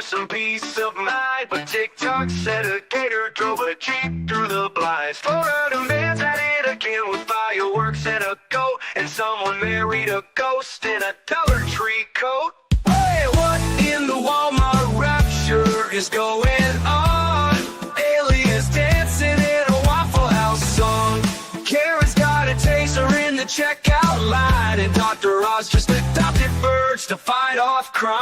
some peace of mind. But TikTok said a gator drove a Jeep through the blinds. Florida man's at it again with fireworks and a goat. And someone married a ghost in a Dollar Tree coat. Hey, what in the Walmart rapture is going on? Aliens dancing in a Waffle House song. Karen's got a taser in the checkout line. And Dr. Oz just adopted birds to fight off crime.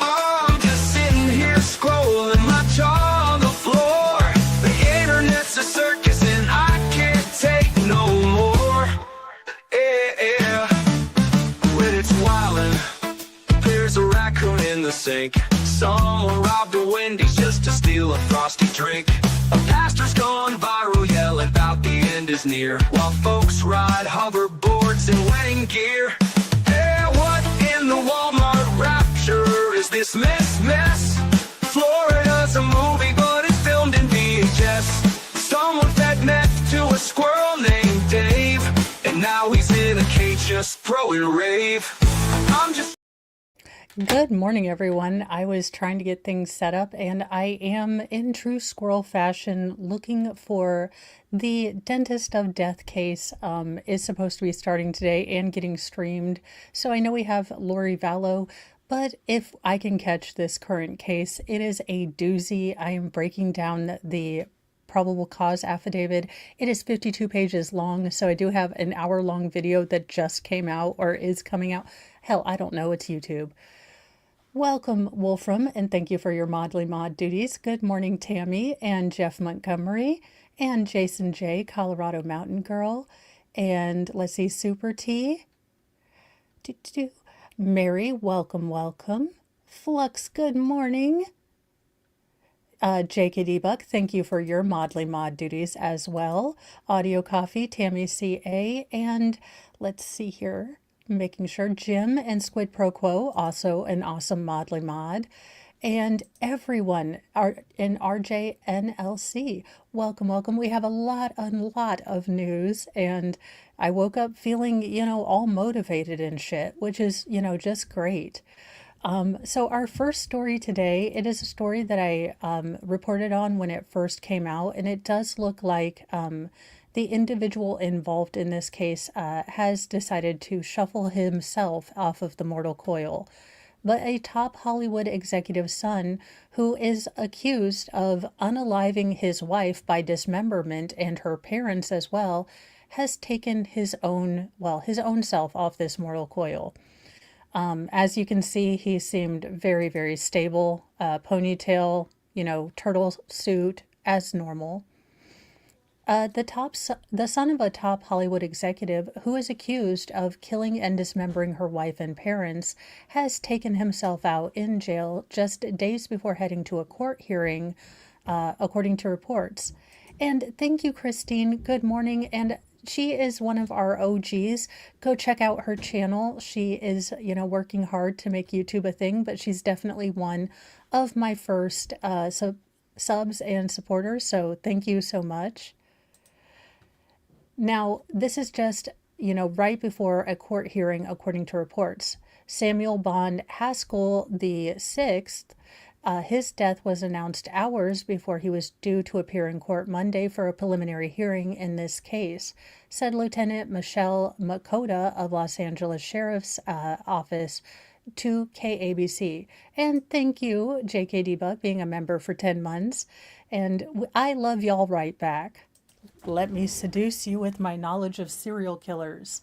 I'm just sitting here scrolling my jaw on the floor. The internet's a circus and I can't take no more. Yeah, when it's wildin', there's a raccoon in the sink. Someone robbed a Wendy's just to steal a frosty drink. A pastor's gone viral yelling about the end is near, while folks ride hoverboards in wedding gear. Hey, what in the Walmart rapture is this mess? Florida's a movie, but it's filmed in VHS. Someone fed meth to a squirrel named Dave, and now he's in a cage just throwing rave. I'm just... Good morning, everyone. I was trying to get things set up, and I am, in true squirrel fashion, looking for the Dentist of Death case. Is supposed to be starting today and getting streamed. So I know we have Lori Vallow, but if I can catch this current case, it is a doozy. I am breaking down the probable cause affidavit. It is 52 pages long, so I do have an hour-long video that just came out or is coming out. Hell, I don't know. It's YouTube. Welcome, Wolfram, and thank you for your Modly Mod duties. Good morning, Tammy and Jeff Montgomery and Jason J, Colorado Mountain Girl, and let's see, Super T. Mary, welcome. Flux, good morning. JKD Buck, thank you for your Modly Mod duties as well. Audio Coffee, Tammy CA, and let's see here. Making sure Jim and Squid Pro Quo, also an awesome Modly Mod, and everyone in RJNLC. Welcome. We have a lot of news, and I woke up feeling, all motivated and shit, which is, just great. So our first story today, it is a story that I reported on when it first came out, and it does look like the individual involved in this case has decided to shuffle himself off of the mortal coil. But a top Hollywood executive's son, who is accused of unaliving his wife by dismemberment and her parents as well, has taken his own self off this mortal coil. As you can see, he seemed very, very stable, ponytail, turtle suit, as normal. The son of a top Hollywood executive who is accused of killing and dismembering her wife and parents has taken himself out in jail just days before heading to a court hearing, according to reports. And thank you, Christine. Good morning. And she is one of our OGs. Go check out her channel. She is, working hard to make YouTube a thing, but she's definitely one of my first subs and supporters. So thank you so much. Now, this is just, right before a court hearing, according to reports. Samuel Bond Haskell VI, his death was announced hours before he was due to appear in court Monday for a preliminary hearing in this case, said Lieutenant Michelle Makota of Los Angeles Sheriff's Office to KABC. And thank you, JKD Buck, being a member for 10 months. And I love y'all right back. Let me seduce you with my knowledge of serial killers.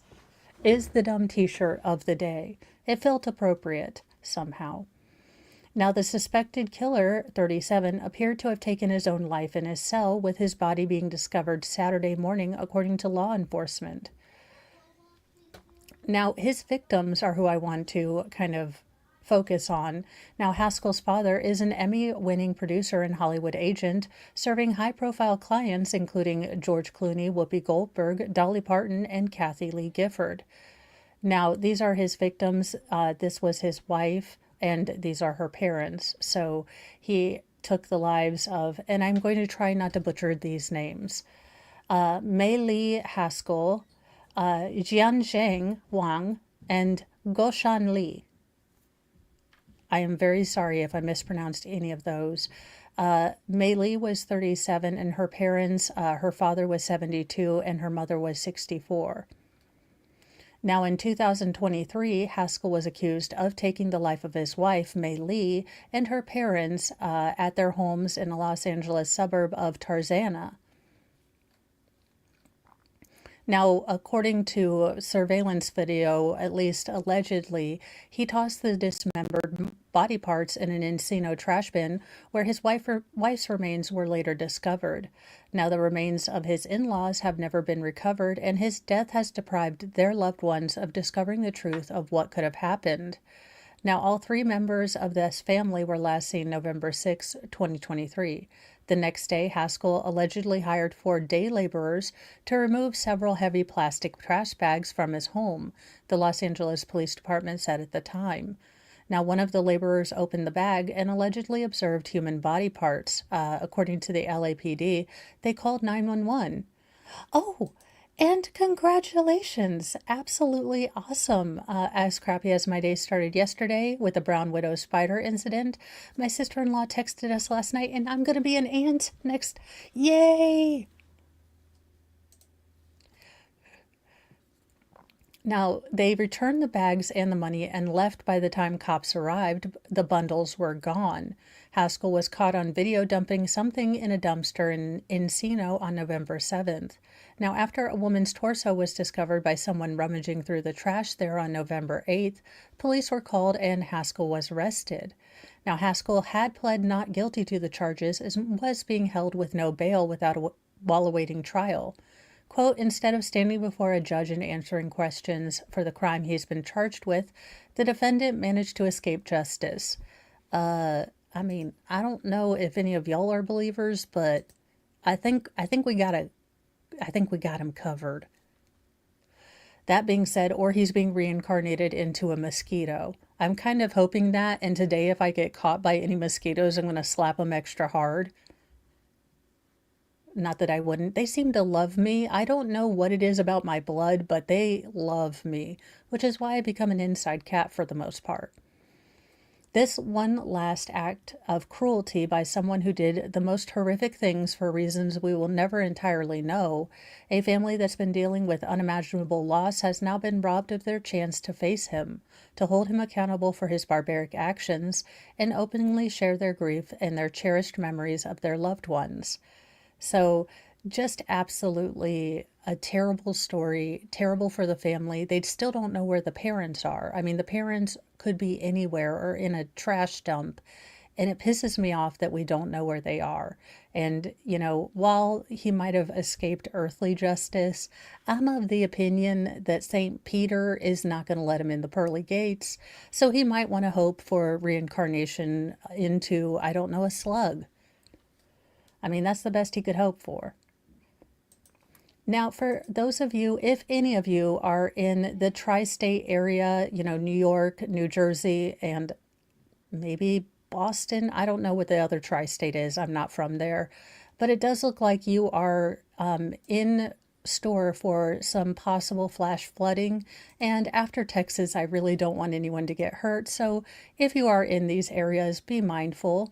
Is the dumb t-shirt of the day. It felt appropriate, somehow. Now, the suspected killer, 37, appeared to have taken his own life in his cell, with his body being discovered Saturday morning, according to law enforcement. Now, his victims are who I want to kind of focus on. Now, Haskell's father is an Emmy-winning producer and Hollywood agent, serving high-profile clients including George Clooney, Whoopi Goldberg, Dolly Parton, and Kathy Lee Gifford. Now, these are his victims. This was his wife, and these are her parents. So he took the lives of, and I'm going to try not to butcher these names, Mei Li Haskell, Jianzheng Wang, and Goshan Li. I am very sorry if I mispronounced any of those. Mei Lee was 37 and her parents, her father was 72 and her mother was 64. Now, in 2023, Haskell was accused of taking the life of his wife, Mei Lee, and her parents at their homes in the Los Angeles suburb of Tarzana. Now, according to surveillance video, at least allegedly, he tossed the dismembered body parts in an Encino trash bin where his wife's remains were later discovered. Now, the remains of his in-laws have never been recovered, and his death has deprived their loved ones of discovering the truth of what could have happened. Now, all three members of this family were last seen November 6, 2023. The next day, Haskell allegedly hired 4 day laborers to remove several heavy plastic trash bags from his home, the Los Angeles Police Department said at the time. Now, one of the laborers opened the bag and allegedly observed human body parts. According to the LAPD, they called 911. Oh, and congratulations! Absolutely awesome. As crappy as my day started yesterday with the brown widow spider incident, my sister-in-law texted us last night and I'm going to be an aunt next. Yay! Now, they returned the bags and the money and left by the time cops arrived. The bundles were gone. Haskell was caught on video dumping something in a dumpster in Encino on November 7th. Now, after a woman's torso was discovered by someone rummaging through the trash there on November 8th, police were called and Haskell was arrested. Now, Haskell had pled not guilty to the charges and was being held with no bail while awaiting trial. Quote, instead of standing before a judge and answering questions for the crime he's been charged with, the defendant managed to escape justice. I mean, I don't know if any of y'all are believers, but I think we got him covered. That being said, or he's being reincarnated into a mosquito. I'm kind of hoping that, and today if I get caught by any mosquitoes, I'm going to slap them extra hard. Not that I wouldn't. They seem to love me. I don't know what it is about my blood, but they love me, which is why I become an inside cat for the most part. This one last act of cruelty by someone who did the most horrific things for reasons we will never entirely know, a family that's been dealing with unimaginable loss has now been robbed of their chance to face him, to hold him accountable for his barbaric actions, and openly share their grief and their cherished memories of their loved ones. So just absolutely a terrible story, terrible for the family. They still don't know where the parents are. I mean, the parents could be anywhere or in a trash dump, and it pisses me off that we don't know where they are. And, you know, while he might have escaped earthly justice, I'm of the opinion that St. Peter is not going to let him in the pearly gates, so he might want to hope for reincarnation into, I don't know, a slug. I mean, that's the best he could hope for. Now, for those of you, if any of you are in the tri-state area, you know, New York, New Jersey, and maybe Boston, I don't know what the other tri-state is. I'm not from there. But it does look like you are in store for some possible flash flooding. And after Texas, I really don't want anyone to get hurt. So if you are in these areas, be mindful.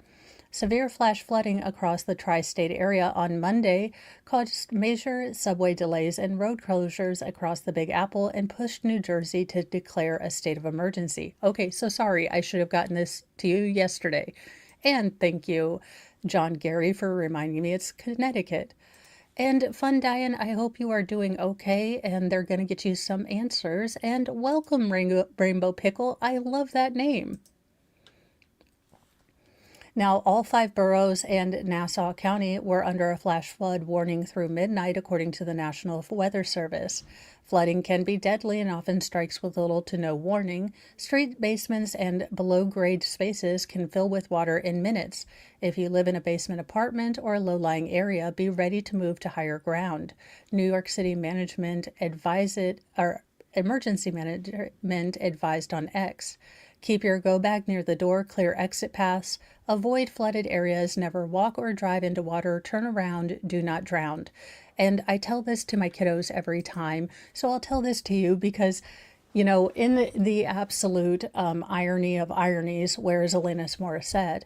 Severe flash flooding across the tri-state area on Monday caused major subway delays and road closures across the Big Apple and pushed New Jersey to declare a state of emergency. Okay, so sorry, I should have gotten this to you yesterday. And thank you, John Gary, for reminding me it's Connecticut. And Fun Diane, I hope you are doing okay and they're going to get you some answers. And welcome, Rainbow Pickle. I love that name. Now, all 5 boroughs and Nassau County were under a flash flood warning through midnight, according to the National Weather Service. Flooding can be deadly and often strikes with little to no warning. Street basements and below-grade spaces can fill with water in minutes. If you live in a basement apartment or a low-lying area, be ready to move to higher ground. New York City management emergency management advised on X. Keep your go bag near the door, clear exit paths, avoid flooded areas, never walk or drive into water, turn around, do not drown. And I tell this to my kiddos every time, so I'll tell this to you because In the absolute irony of ironies, where is Alanis Morissette?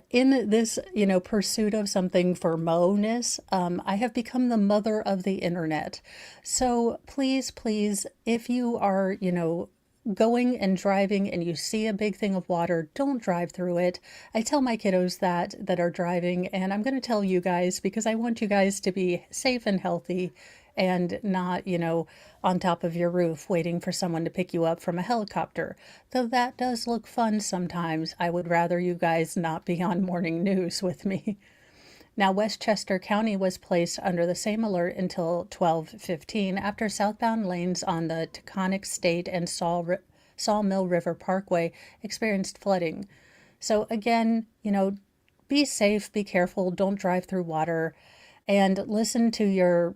In this, pursuit of something for Mo-ness, I have become the mother of the internet. So please, please, if you are, going and driving and you see a big thing of water, don't drive through it. I tell my kiddos that are driving, and I'm going to tell you guys because I want you guys to be safe and healthy and not, on top of your roof waiting for someone to pick you up from a helicopter. Though that does look fun sometimes, I would rather you guys not be on morning news with me. Now, Westchester County was placed under the same alert until 12:15 after southbound lanes on the Taconic State and Sawmill River Parkway experienced flooding. So again, be safe, be careful, don't drive through water, and listen to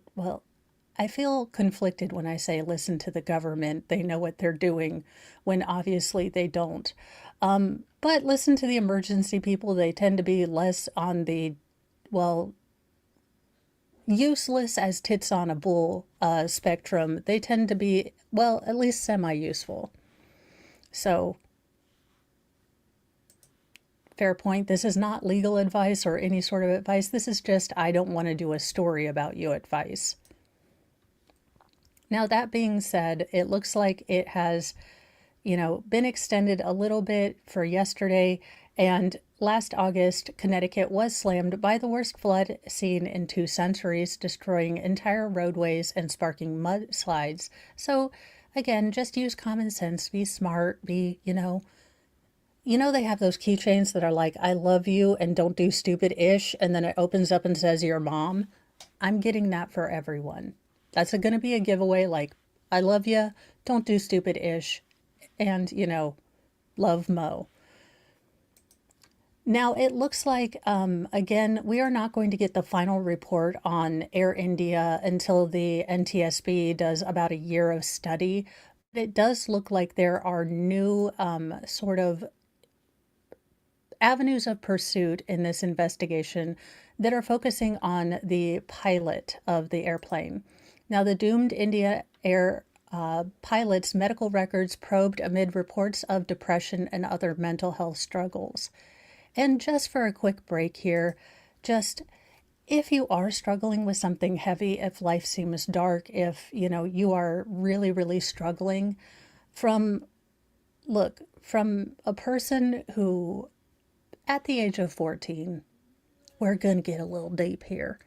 I feel conflicted when I say listen to the government. They know what they're doing when obviously they don't. But listen to the emergency people. They tend to be less on the, useless as tits on a bull spectrum. They tend to be, at least semi-useful. So, fair point. This is not legal advice or any sort of advice. This is just, I don't want to do a story about you advice. Now, that being said, it looks like it has, been extended a little bit for yesterday. And last August, Connecticut was slammed by the worst flood seen in 2 centuries, destroying entire roadways and sparking mudslides. So, again, just use common sense, be smart, they have those keychains that are like, I love you and don't do stupid-ish, and then it opens up and says, your mom. I'm getting that for everyone. That's going to be a giveaway, like, I love you, don't do stupid-ish, and, love Mo. Now, it looks like, again, we are not going to get the final report on Air India until the NTSB does about a year of study. It does look like there are new sort of avenues of pursuit in this investigation that are focusing on the pilot of the airplane. Now, the doomed India Air pilot's medical records probed amid reports of depression and other mental health struggles. And just for a quick break here, if you are struggling with something heavy, if life seems dark, if, you are really, really struggling, from a person who, at the age of 14, we're going to get a little deep here,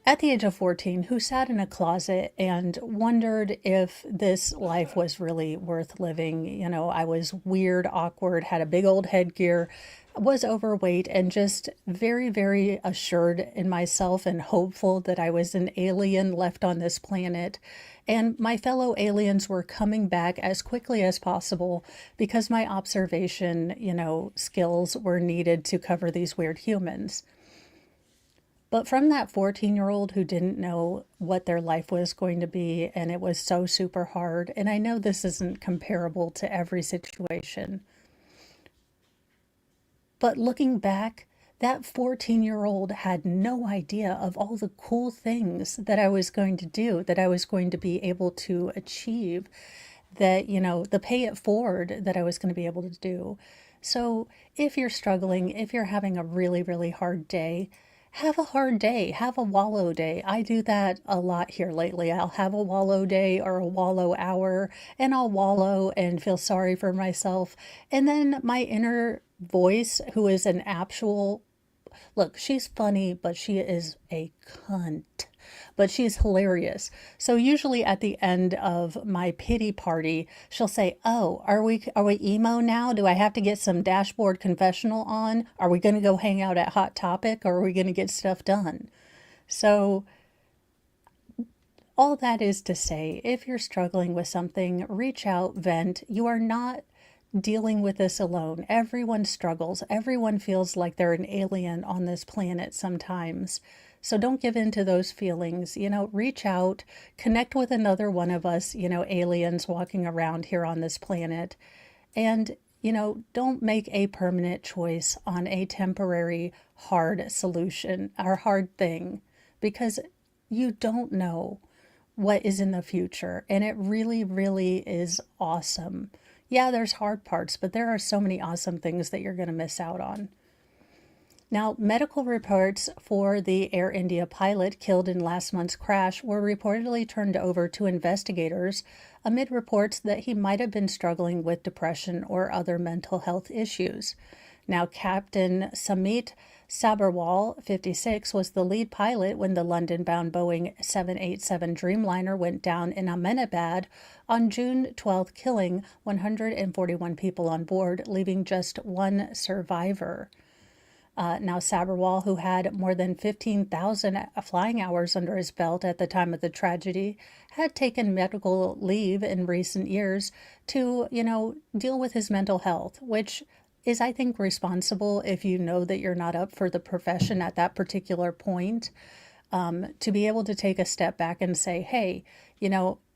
at the age of 14, who sat in a closet and wondered if this life was really worth living. I was weird, awkward, had a big old headgear, was overweight, and just very, very assured in myself and hopeful that I was an alien left on this planet. And my fellow aliens were coming back as quickly as possible because my observation, skills were needed to cover these weird humans. But from that 14-year-old who didn't know what their life was going to be, and it was so super hard, and I know this isn't comparable to every situation, but looking back, that 14-year-old had no idea of all the cool things that I was going to do, that I was going to be able to achieve, that, the pay it forward that I was going to be able to do. So if you're struggling, if you're having a really, really hard day, have a hard day, have a wallow day. I do that a lot here lately. I'll have a wallow day or a wallow hour, and I'll wallow and feel sorry for myself. And then my inner voice, who is an actual, she's funny, but she is a cunt. But she's hilarious. So usually at the end of my pity party, she'll say, oh, are we emo now? Do I have to get some dashboard confessional on? Are we going to go hang out at Hot Topic, or are we going to get stuff done? So all that is to say, if you're struggling with something, reach out, vent. You are not dealing with this alone. Everyone struggles. Everyone feels like they're an alien on this planet sometimes. So don't give in to those feelings, reach out, connect with another one of us, aliens walking around here on this planet. And, don't make a permanent choice on a temporary hard solution or hard thing, because you don't know what is in the future. And it really, really is awesome. Yeah, there's hard parts, but there are so many awesome things that you're going to miss out on. Now, medical reports for the Air India pilot killed in last month's crash were reportedly turned over to investigators amid reports that he might have been struggling with depression or other mental health issues. Now, Captain Samit Sabharwal, 56, was the lead pilot when the London-bound Boeing 787 Dreamliner went down in Ahmedabad on June 12th, killing 141 people on board, leaving just one survivor. Now, Sabharwal, who had more than 15,000 flying hours under his belt at the time of the tragedy, had taken medical leave in recent years to, deal with his mental health, which is, I think, responsible if you know that you're not up for the profession at that particular point, to be able to take a step back and say, hey,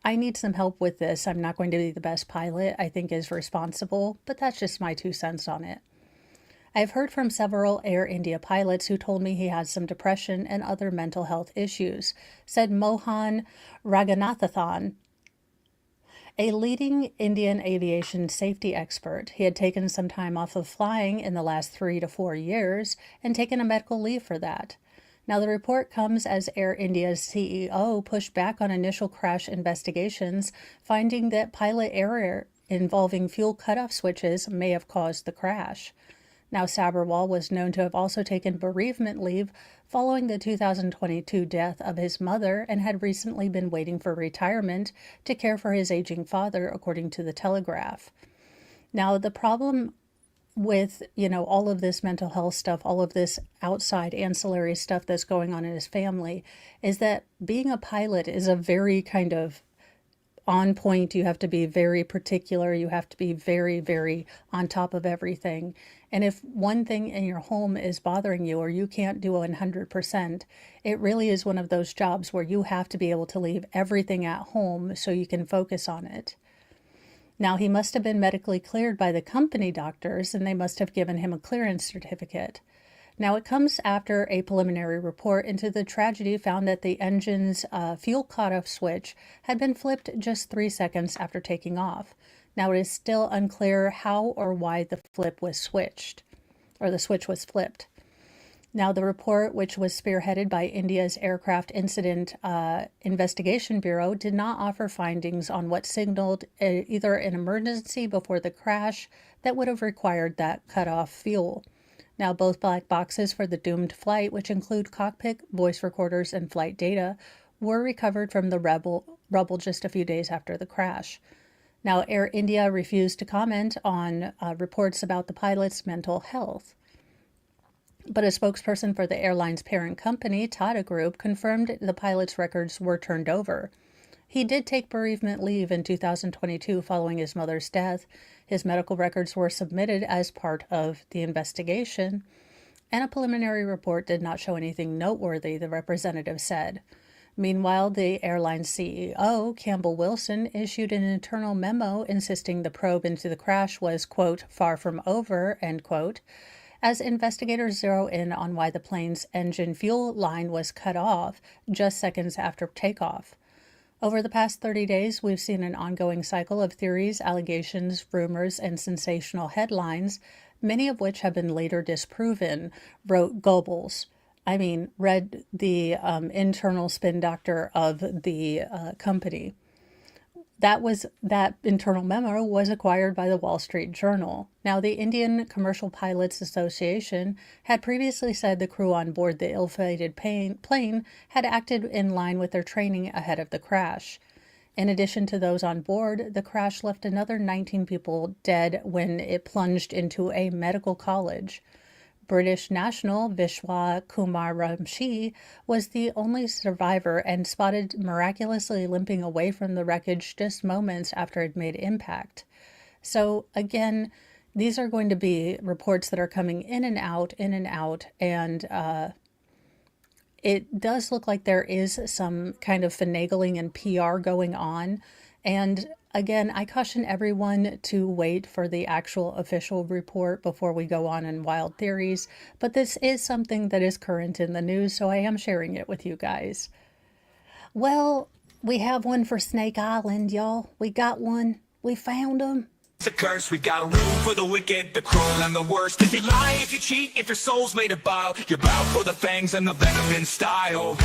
I need some help with this. I'm not going to be the best pilot, I think is responsible, but that's just my 2 cents on it. I've heard from several Air India pilots who told me he has some depression and other mental health issues, said Mohan Raghunathan, a leading Indian aviation safety expert. He had taken some time off of flying in the last 3 to 4 years and taken a medical leave for that. Now, the report comes as Air India's CEO pushed back on initial crash investigations, finding that pilot error involving fuel cutoff switches may have caused the crash. Now, Sabharwal was known to have also taken bereavement leave following the 2022 death of his mother and had recently been waiting for retirement to care for his aging father, according to the Telegraph. Now, the problem with, all of this mental health stuff, all of this outside ancillary stuff that's going on in his family, is that being a pilot is a very kind of on point. You have to be very particular. You have to be very, very on top of everything. And if one thing in your home is bothering you or you can't do 100%, it really is one of those jobs where you have to be able to leave everything at home so you can focus on it. Now, he must have been medically cleared by the company doctors, and they must have given him a clearance certificate. Now, it comes after a preliminary report into the tragedy found that the engine's fuel cutoff switch had been flipped just 3 seconds after taking off. Now, it is still unclear how or why the flip was switched, or the switch was flipped. Now, the report, which was spearheaded by India's Aircraft Incident Investigation Bureau, did not offer findings on what signaled either an emergency before the crash that would have required that cut-off fuel. Now, both black boxes for the doomed flight, which include cockpit, voice recorders, and flight data, were recovered from the rubble just a few days after the crash. Now, Air India refused to comment on reports about the pilot's mental health. But a spokesperson for the airline's parent company, Tata Group, confirmed the pilot's records were turned over. He did take bereavement leave in 2022 following his mother's death. His medical records were submitted as part of the investigation, and a preliminary report did not show anything noteworthy, the representative said. Meanwhile, the airline's CEO, Campbell Wilson, issued an internal memo insisting the probe into the crash was, quote, far from over, end quote, as investigators zero in on why the plane's engine fuel line was cut off just seconds after takeoff. Over the past 30 days, we've seen an ongoing cycle of theories, allegations, rumors, and sensational headlines, many of which have been later disproven, wrote Goebbels. Read the internal spin doctor of the company. That internal memo was acquired by the Wall Street Journal. Now, the Indian Commercial Pilots Association had previously said the crew on board the ill-fated plane had acted in line with their training ahead of the crash. In addition to those on board, the crash left another 19 people dead when it plunged into a medical college. British national Vishwa Kumar Ramshi was the only survivor and spotted miraculously limping away from the wreckage just moments after it made impact. So again, these are going to be reports that are coming in and out, and it does look like there is some kind of finagling and PR going on. And again, I caution everyone to wait for the actual official report before we go on in wild theories, but this is something that is current in the news, so I am sharing it with you guys. Well, We have one for Snake Island, y'all. We got one. We found him. It's a curse, we've got a rule for the wicked, the cruel, and the worst. If you lie, if you cheat, if your soul's made of bile, you're bound for the fangs and the venom in style.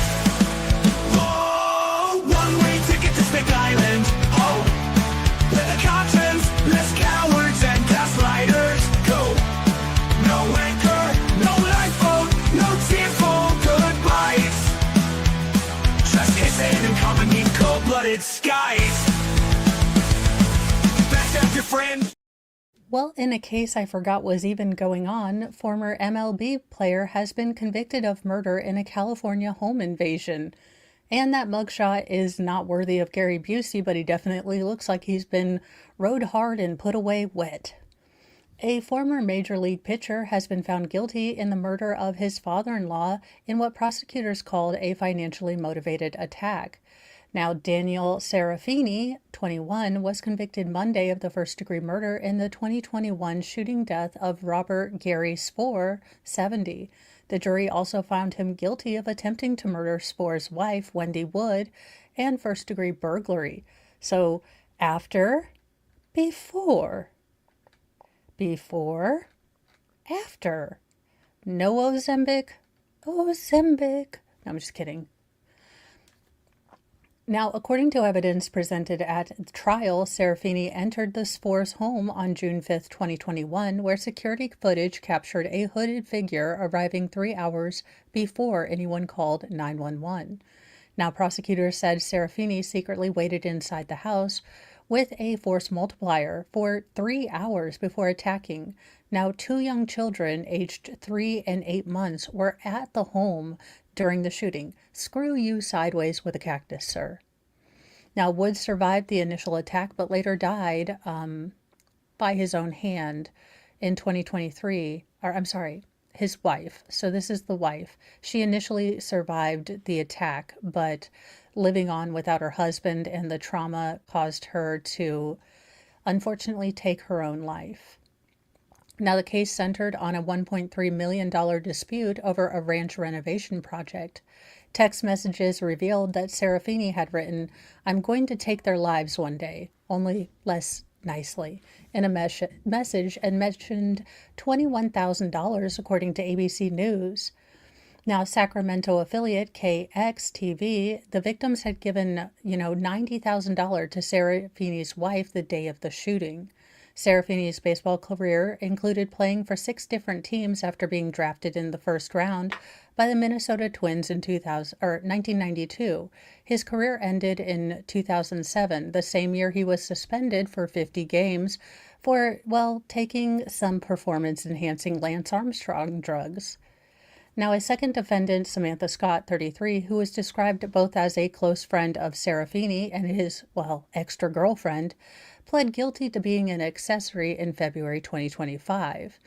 Oh, one-way ticket to Snake Island. Oh, where the conscience, less cowards and gaslighters go. No anchor, no lifeboat, no tearful goodbyes. Just hissing and coming in cold-blooded skies. Your friend. Well, in a case I forgot was even going on, former MLB player has been convicted of murder in a California home invasion. And that mugshot is not worthy of Gary Busey, but he definitely looks like he's been rode hard and put away wet. A former Major League pitcher has been found guilty in the murder of his father-in-law in what prosecutors called a financially motivated attack. Now, Daniel Serafini, 21, was convicted Monday of the first-degree murder in the 2021 shooting death of Robert Gary Spoor, 70. The jury also found him guilty of attempting to murder Spoor's wife, Wendy Wood, and first-degree burglary. So, after, before, after. No Ozempic. No, I'm just kidding. Now, according to evidence presented at trial, Serafini entered the Spoor's home on June 5, 2021, where security footage captured a hooded figure arriving 3 hours before anyone called 911. Now, prosecutors said Serafini secretly waited inside the house with a force multiplier for 3 hours before attacking. Now, 2 young children aged 3 and 8 months were at the home during the shooting. Screw you sideways with a cactus, sir. Now, Wood survived the initial attack, but later died by his own hand in 2023. His wife. So this is the wife. She initially survived the attack, but living on without her husband and the trauma caused her to unfortunately take her own life. Now, the case centered on a $1.3 million dispute over a ranch renovation project. Text messages revealed that Serafini had written, "I'm going to take their lives one day, only less nicely," in a message, and mentioned $21,000 according to ABC News. Now, Sacramento affiliate KXTV, the victims had given, $90,000 to Serafini's wife the day of the shooting. Serafini's baseball career included playing for 6 different teams after being drafted in the first round by the Minnesota Twins in 1992. His career ended in 2007, the same year he was suspended for 50 games for, taking some performance-enhancing Lance Armstrong drugs. Now, a second defendant, Samantha Scott, 33, who was described both as a close friend of Serafini and his, extra girlfriend, pled guilty to being an accessory in February 2025.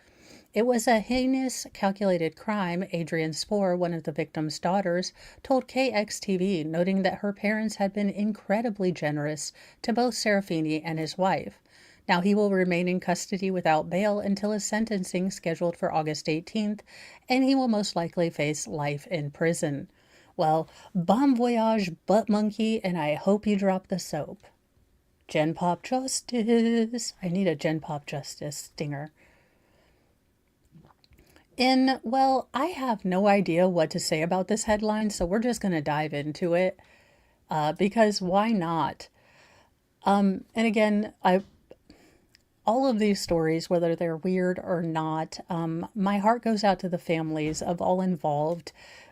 It was a heinous, calculated crime, Adrienne Spoor, one of the victim's daughters, told KXTV, noting that her parents had been incredibly generous to both Serafini and his wife. Now, he will remain in custody without bail until his sentencing scheduled for August 18th, and he will most likely face life in prison. Well, bon voyage, butt monkey, and I hope you drop the soap. Gen Pop Justice. I need a Gen Pop Justice stinger. I have no idea what to say about this headline, so we're just going to dive into it, because why not? And again, all of these stories, whether they're weird or not, my heart goes out to the families of all involved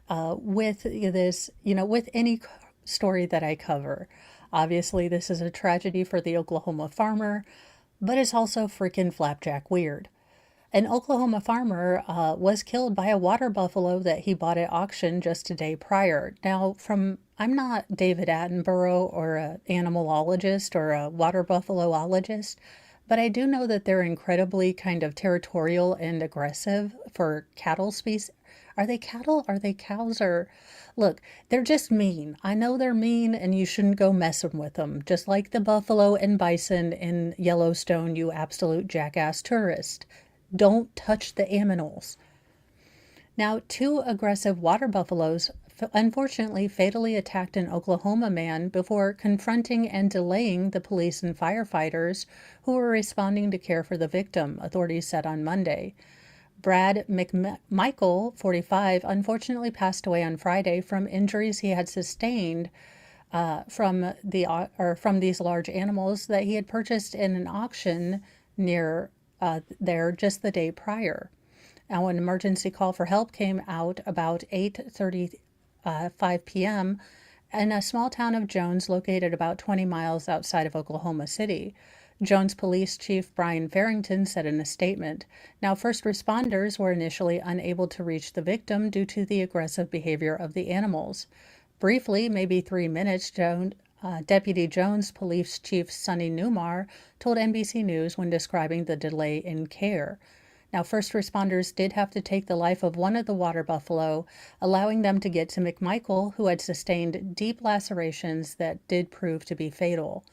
with this, with any story that I cover. Obviously, this is a tragedy for the Oklahoma farmer, but it's also freaking flapjack weird. An Oklahoma farmer was killed by a water buffalo that he bought at auction just a day prior. Now, I'm not David Attenborough or an animalologist or a water buffaloologist, but I do know that they're incredibly kind of territorial and aggressive for cattle species. Are they cattle? Are they cows? Or look, they're just mean. I know they're mean and you shouldn't go messing with them. Just like the buffalo and bison in Yellowstone, you absolute jackass tourist. Don't touch the animals. Now, 2 aggressive water buffaloes unfortunately fatally attacked an Oklahoma man before confronting and delaying the police and firefighters who were responding to care for the victim, authorities said on Monday. Brad McMichael, 45, unfortunately passed away on Friday from injuries he had sustained from these large animals that he had purchased in an auction near there just the day prior. Now, an emergency call for help came out about 8:35 p.m. in a small town of Jones, located about 20 miles outside of Oklahoma City. Jones Police Chief Brian Farrington said in a statement. Now, first responders were initially unable to reach the victim due to the aggressive behavior of the animals. Briefly, maybe 3 minutes, Deputy Jones Police Chief Sonny Newmar told NBC News when describing the delay in care. Now, first responders did have to take the life of one of the water buffalo, allowing them to get to McMichael, who had sustained deep lacerations that did prove to be fatal.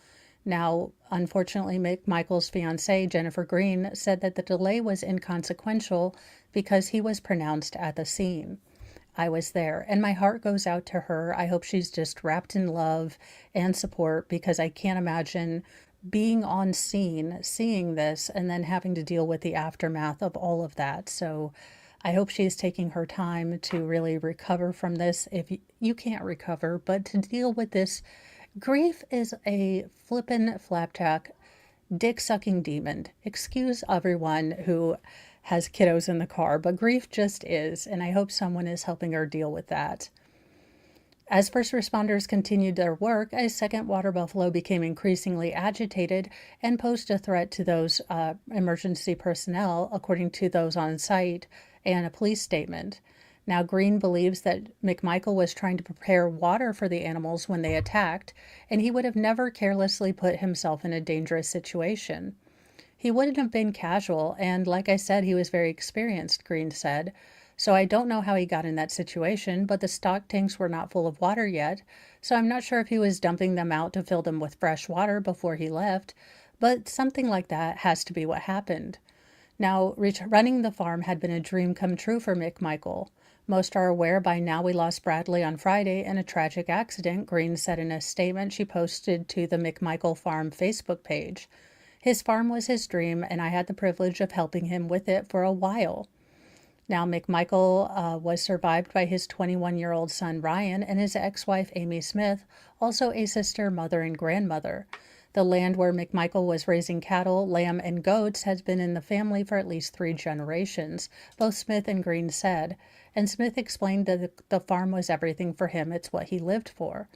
Now, unfortunately, McMichael's fiancée, Jennifer Green, said that the delay was inconsequential because he was pronounced at the scene. I was there, and my heart goes out to her. I hope she's just wrapped in love and support, because I can't imagine being on scene, seeing this, and then having to deal with the aftermath of all of that. So I hope she's taking her time to really recover from this. If you can't recover, but to deal with this, grief is a flippin' flapjack, dick-sucking demon. Excuse everyone who has kiddos in the car, but grief just is, and I hope someone is helping her deal with that. As first responders continued their work, a second water buffalo became increasingly agitated and posed a threat to those emergency personnel, according to those on site and a police statement. Now, Green believes that McMichael was trying to prepare water for the animals when they attacked, and he would have never carelessly put himself in a dangerous situation. He wouldn't have been casual, and like I said, he was very experienced, Green said. So I don't know how he got in that situation, but the stock tanks were not full of water yet, so I'm not sure if he was dumping them out to fill them with fresh water before he left, but something like that has to be what happened. Now, running the farm had been a dream come true for McMichael. Most are aware by now we lost Bradley on Friday in a tragic accident, Green said in a statement she posted to the McMichael Farm Facebook page. His farm was his dream, and I had the privilege of helping him with it for a while. Now, McMichael was survived by his 21-year-old son, Ryan, and his ex-wife, Amy Smith, also a sister, mother, and grandmother. The land where McMichael was raising cattle, lamb, and goats has been in the family for at least 3 generations, both Smith and Green said, and Smith explained that the farm was everything for him. It's what he lived for.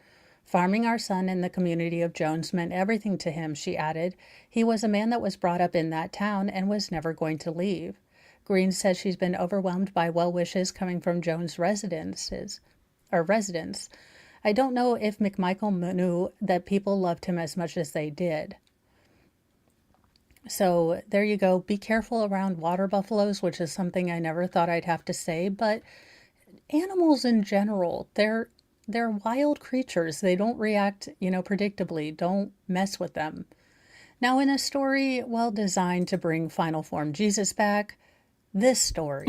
Farming our son in the community of Jones meant everything to him, she added. He was a man that was brought up in that town and was never going to leave. Green says she's been overwhelmed by well wishes coming from Jones residents. I don't know if McMichael knew that people loved him as much as they did. So there you go. Be careful around water buffaloes, which is something I never thought I'd have to say, but animals in general, they're wild creatures. They don't react, predictably. Don't mess with them. Now, in a story well designed to bring final form Jesus back, this story.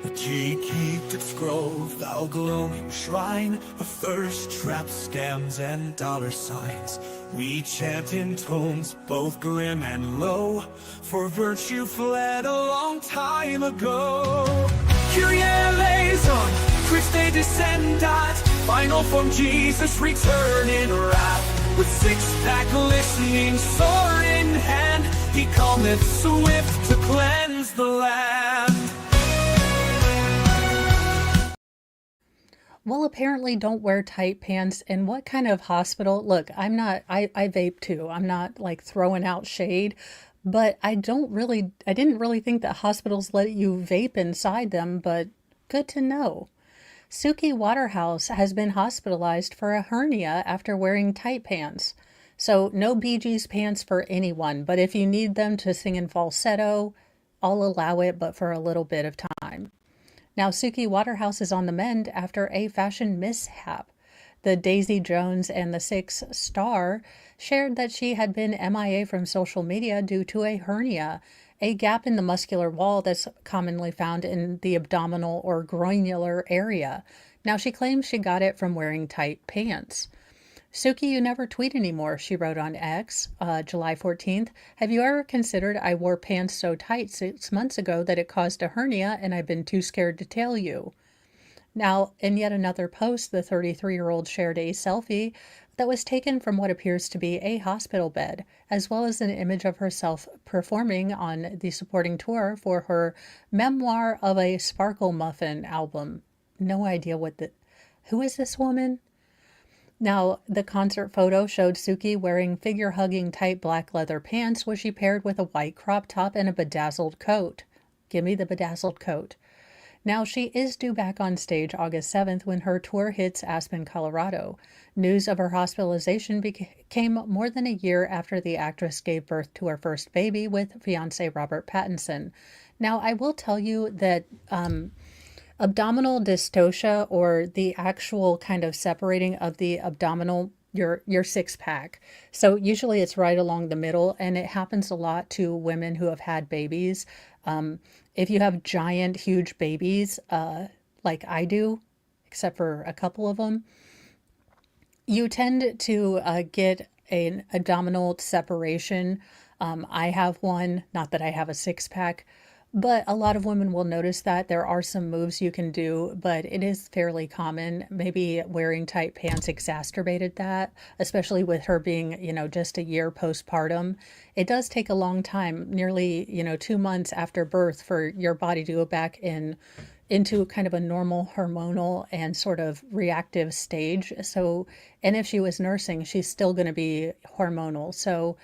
The key keep its grove, thou glowing shrine of thirst traps, scams, and dollar signs. We chant in tones both grim and low, for virtue fled a long time ago. Kyrie eleison, Christe descendat, final form Jesus return in wrath. With 6-pack listening, sword in hand, he cometh swift to cleanse the land. Well, apparently don't wear tight pants. And what kind of hospital? Look, I vape too. I'm not like throwing out shade, but I didn't really think that hospitals let you vape inside them, but good to know. Suki Waterhouse has been hospitalized for a hernia after wearing tight pants. So no Bee Gees pants for anyone, but if you need them to sing in falsetto, I'll allow it, but for a little bit of time. Now, Suki Waterhouse is on the mend after a fashion mishap. The Daisy Jones and the Six star shared that she had been MIA from social media due to a hernia, a gap in the muscular wall that's commonly found in the abdominal or groinular area. Now, she claims she got it from wearing tight pants. Suki, you never tweet anymore, she wrote on X, July 14th. Have you ever considered I wore pants so tight 6 months ago that it caused a hernia and I've been too scared to tell you? Now, in yet another post, the 33-year-old shared a selfie that was taken from what appears to be a hospital bed, as well as an image of herself performing on the supporting tour for her Memoir of a Sparkle Muffin album. No idea who is this woman? Now, the concert photo showed Suki wearing figure-hugging tight black leather pants, which she paired with a white crop top and a bedazzled coat. Give me the bedazzled coat. Now, she is due back on stage August 7th when her tour hits Aspen, Colorado. News of her hospitalization came more than a year after the actress gave birth to her first baby with fiancé Robert Pattinson. Now, I will tell you that abdominal dystocia, or the actual kind of separating of the abdominal, your six pack. So usually it's right along the middle, and it happens a lot to women who have had babies. If you have giant, huge babies, like I do, except for a couple of them, you tend to get an abdominal separation. I have one, not that I have a six pack, but a lot of women will notice that. There are some moves you can do, but it is fairly common. Maybe wearing tight pants exacerbated that, especially with her being, just a year postpartum. It does take a long time, nearly, 2 months after birth, for your body to go back into kind of a normal hormonal and sort of reactive stage. So, and if she was nursing, she's still going to be hormonal. So,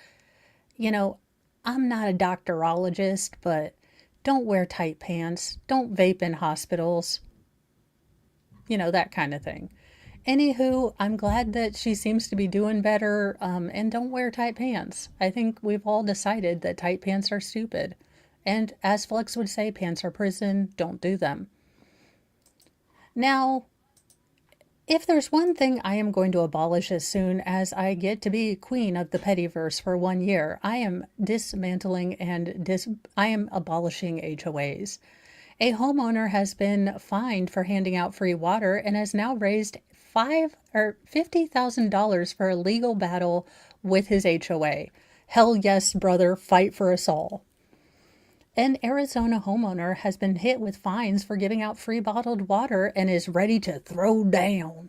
I'm not a doctorologist, but don't wear tight pants. Don't vape in hospitals. That kind of thing. Anywho, I'm glad that she seems to be doing better, and don't wear tight pants. I think we've all decided that tight pants are stupid. And as Flex would say, pants are prison. Don't do them. Now, if there's one thing I am going to abolish as soon as I get to be queen of the Pettyverse for 1 year, I am dismantling and I am abolishing HOAs. A homeowner has been fined for handing out free water and has now raised $50,000 for a legal battle with his HOA. Hell yes, brother, fight for us all. An Arizona homeowner has been hit with fines for giving out free bottled water and is ready to throw down.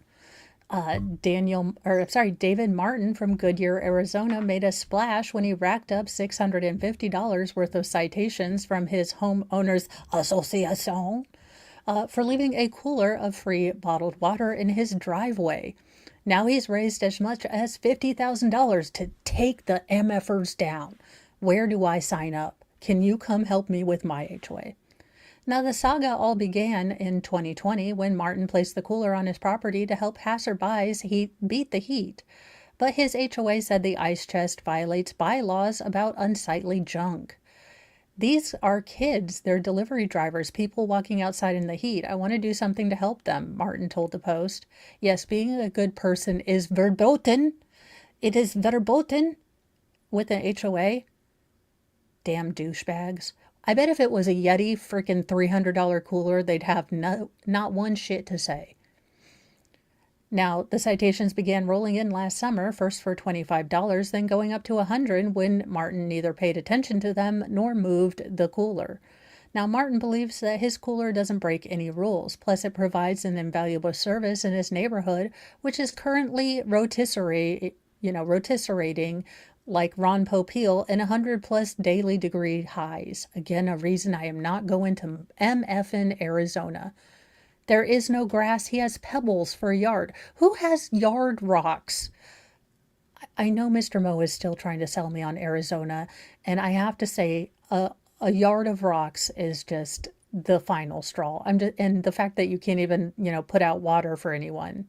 David Martin from Goodyear, Arizona made a splash when he racked up $650 worth of citations from his homeowners association for leaving a cooler of free bottled water in his driveway. Now he's raised as much as $50,000 to take the MFers down. Where do I sign up? Can you come help me with my HOA? Now, the saga all began in 2020 when Martin placed the cooler on his property to help passerbys beat the heat. But his HOA said the ice chest violates bylaws about unsightly junk. These are kids. They're delivery drivers, people walking outside in the heat. I want to do something to help them, Martin told the Post. Yes, being a good person is verboten. It is verboten with an HOA. Damn douchebags. I bet if it was a Yeti freaking $300 cooler, they'd have not one shit to say. Now, the citations began rolling in last summer, first for $25, then going up to $100 when Martin neither paid attention to them nor moved the cooler. Now, Martin believes that his cooler doesn't break any rules, plus it provides an invaluable service in his neighborhood, which is currently rotisserating like Ron Popeil in 100-plus daily degree highs. Again, a reason I am not going to MFN Arizona. There is no grass. He has pebbles for a yard. Who has yard rocks? I know Mr. Mo is still trying to sell me on Arizona, and I have to say, a yard of rocks is just the final straw. And the fact that you can't even, put out water for anyone.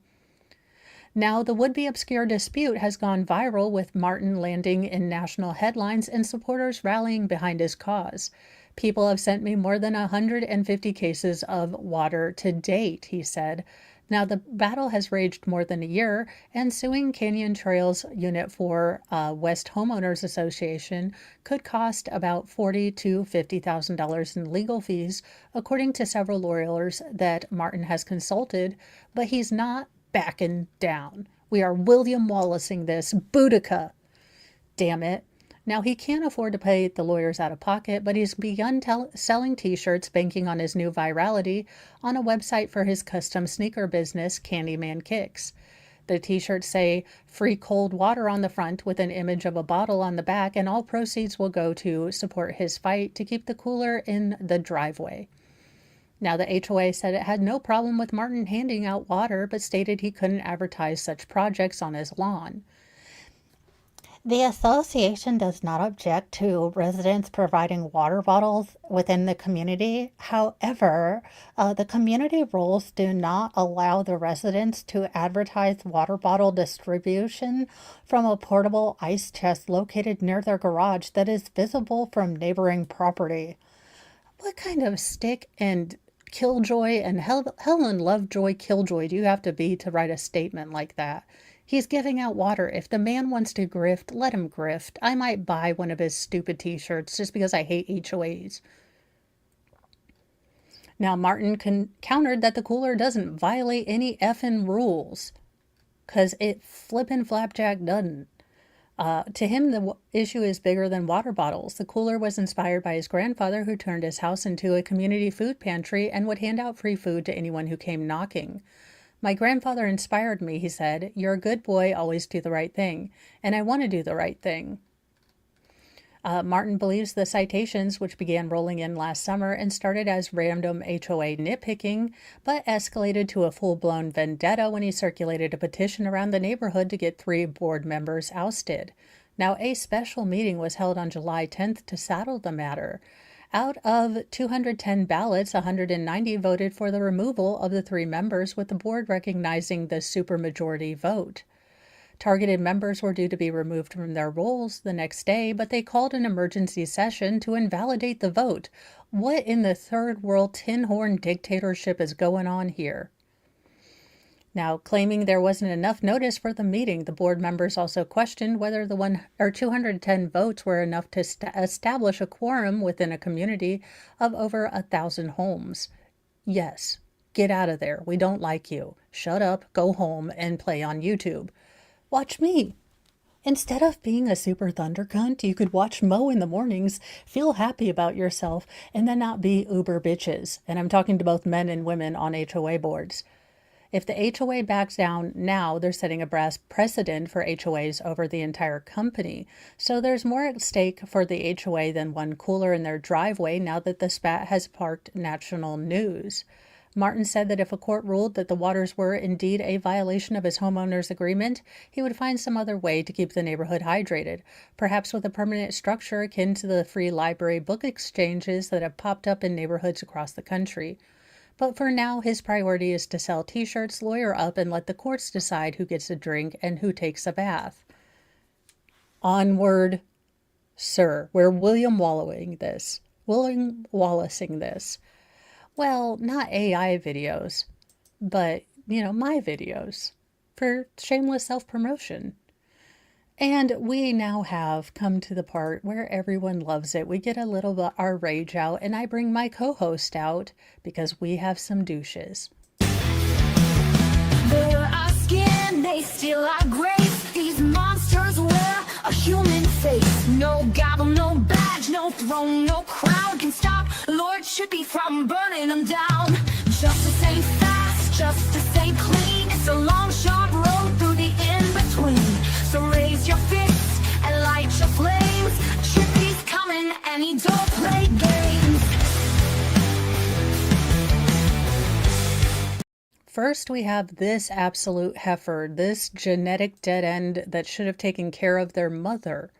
Now, the would-be obscure dispute has gone viral, with Martin landing in national headlines and supporters rallying behind his cause. People have sent me more than 150 cases of water to date, he said. Now, the battle has raged more than a year, and suing Canyon Trails Unit 4 West Homeowners Association could cost about $40,000 to $50,000 in legal fees, according to several lawyers that Martin has consulted, but he's not backing down. We are William Wallacing this. Boudica. Damn it. Now, he can't afford to pay the lawyers out of pocket, but he's begun selling t-shirts banking on his new virality on a website for his custom sneaker business, Candyman Kicks. The t-shirts say free cold water on the front with an image of a bottle on the back, and all proceeds will go to support his fight to keep the cooler in the driveway. Now, the HOA said it had no problem with Martin handing out water, but stated he couldn't advertise such projects on his lawn. The association does not object to residents providing water bottles within the community. However, the community rules do not allow the residents to advertise water bottle distribution from a portable ice chest located near their garage that is visible from neighboring property. What kind of stick and killjoy and Helen Lovejoy killjoy do you have to be to write a statement like that? He's giving out water. If the man wants to grift, let him grift. I might buy one of his stupid t-shirts just because I hate HOAs. Now, Martin countered that the cooler doesn't violate any effing rules, because it flippin' flapjack doesn't. To him, the issue is bigger than water bottles. The cooler was inspired by his grandfather, who turned his house into a community food pantry and would hand out free food to anyone who came knocking. My grandfather inspired me, he said. You're a good boy, always do the right thing. And I want to do the right thing. Martin believes the citations, which began rolling in last summer and started as random HOA nitpicking, but escalated to a full-blown vendetta when he circulated a petition around the neighborhood to get 3 board members ousted. Now, a special meeting was held on July 10th to settle the matter. Out of 210 ballots, 190 voted for the removal of the 3 members, with the board recognizing the supermajority vote. Targeted members were due to be removed from their roles the next day, but they called an emergency session to invalidate the vote. What in the third world tin horn dictatorship is going on here? Now, claiming there wasn't enough notice for the meeting, the board members also questioned whether the 210 votes were enough to establish a quorum within a community of over 1,000 homes. Yes, get out of there. We don't like you. Shut up, go home, and play on YouTube. Watch me. Instead of being a super thunder cunt, you could watch Mo in the mornings, feel happy about yourself, and then not be uber bitches. And I'm talking to both men and women on HOA boards. If the HOA backs down now, they're setting a brass precedent for HOAs over the entire company. So there's more at stake for the HOA than one cooler in their driveway now that the spat has sparked national news. Martin said that if a court ruled that the waters were indeed a violation of his homeowner's agreement, he would find some other way to keep the neighborhood hydrated, perhaps with a permanent structure akin to the free library book exchanges that have popped up in neighborhoods across the country. But for now, his priority is to sell t-shirts, lawyer up, and let the courts decide who gets a drink and who takes a bath. Onward, sir. We're William Wallacing this. Well, not AI videos, but, my videos for shameless self-promotion. And we now have come to the part where everyone loves it. We get a little of our rage out, and I bring my co-host out because we have some douches. They're our skin, they steal our grace. These monsters wear a human face. No gavel, no badge, no throne, no crown can stop Lordshipy from burning them down. Justice ain't fast, justice ain't clean. It's a long, sharp road through the in-between. So raise your fists and light your flames. Trippy's coming and he don't play games. First, we have this absolute heifer, this genetic dead end that should have taken care of their mother.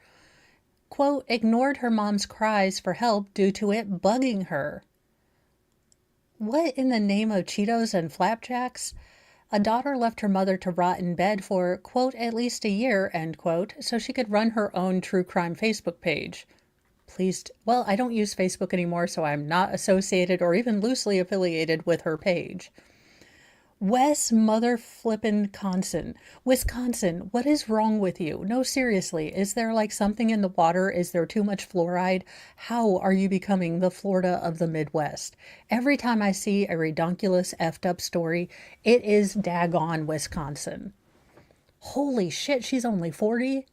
Quote, ignored her mom's cries for help due to it bugging her. What in the name of Cheetos and flapjacks? A daughter left her mother to rot in bed for, quote, at least a year, end quote, so she could run her own true crime Facebook page. Well, I don't use Facebook anymore, so I'm not associated or even loosely affiliated with her page. Wes mother flippin' Conson. Wisconsin, what is wrong with you? No, seriously, is there like something in the water? Is there too much fluoride? How are you becoming the Florida of the Midwest? Every time I see a redonkulous effed up story, it is daggone Wisconsin. Holy shit, she's only 40?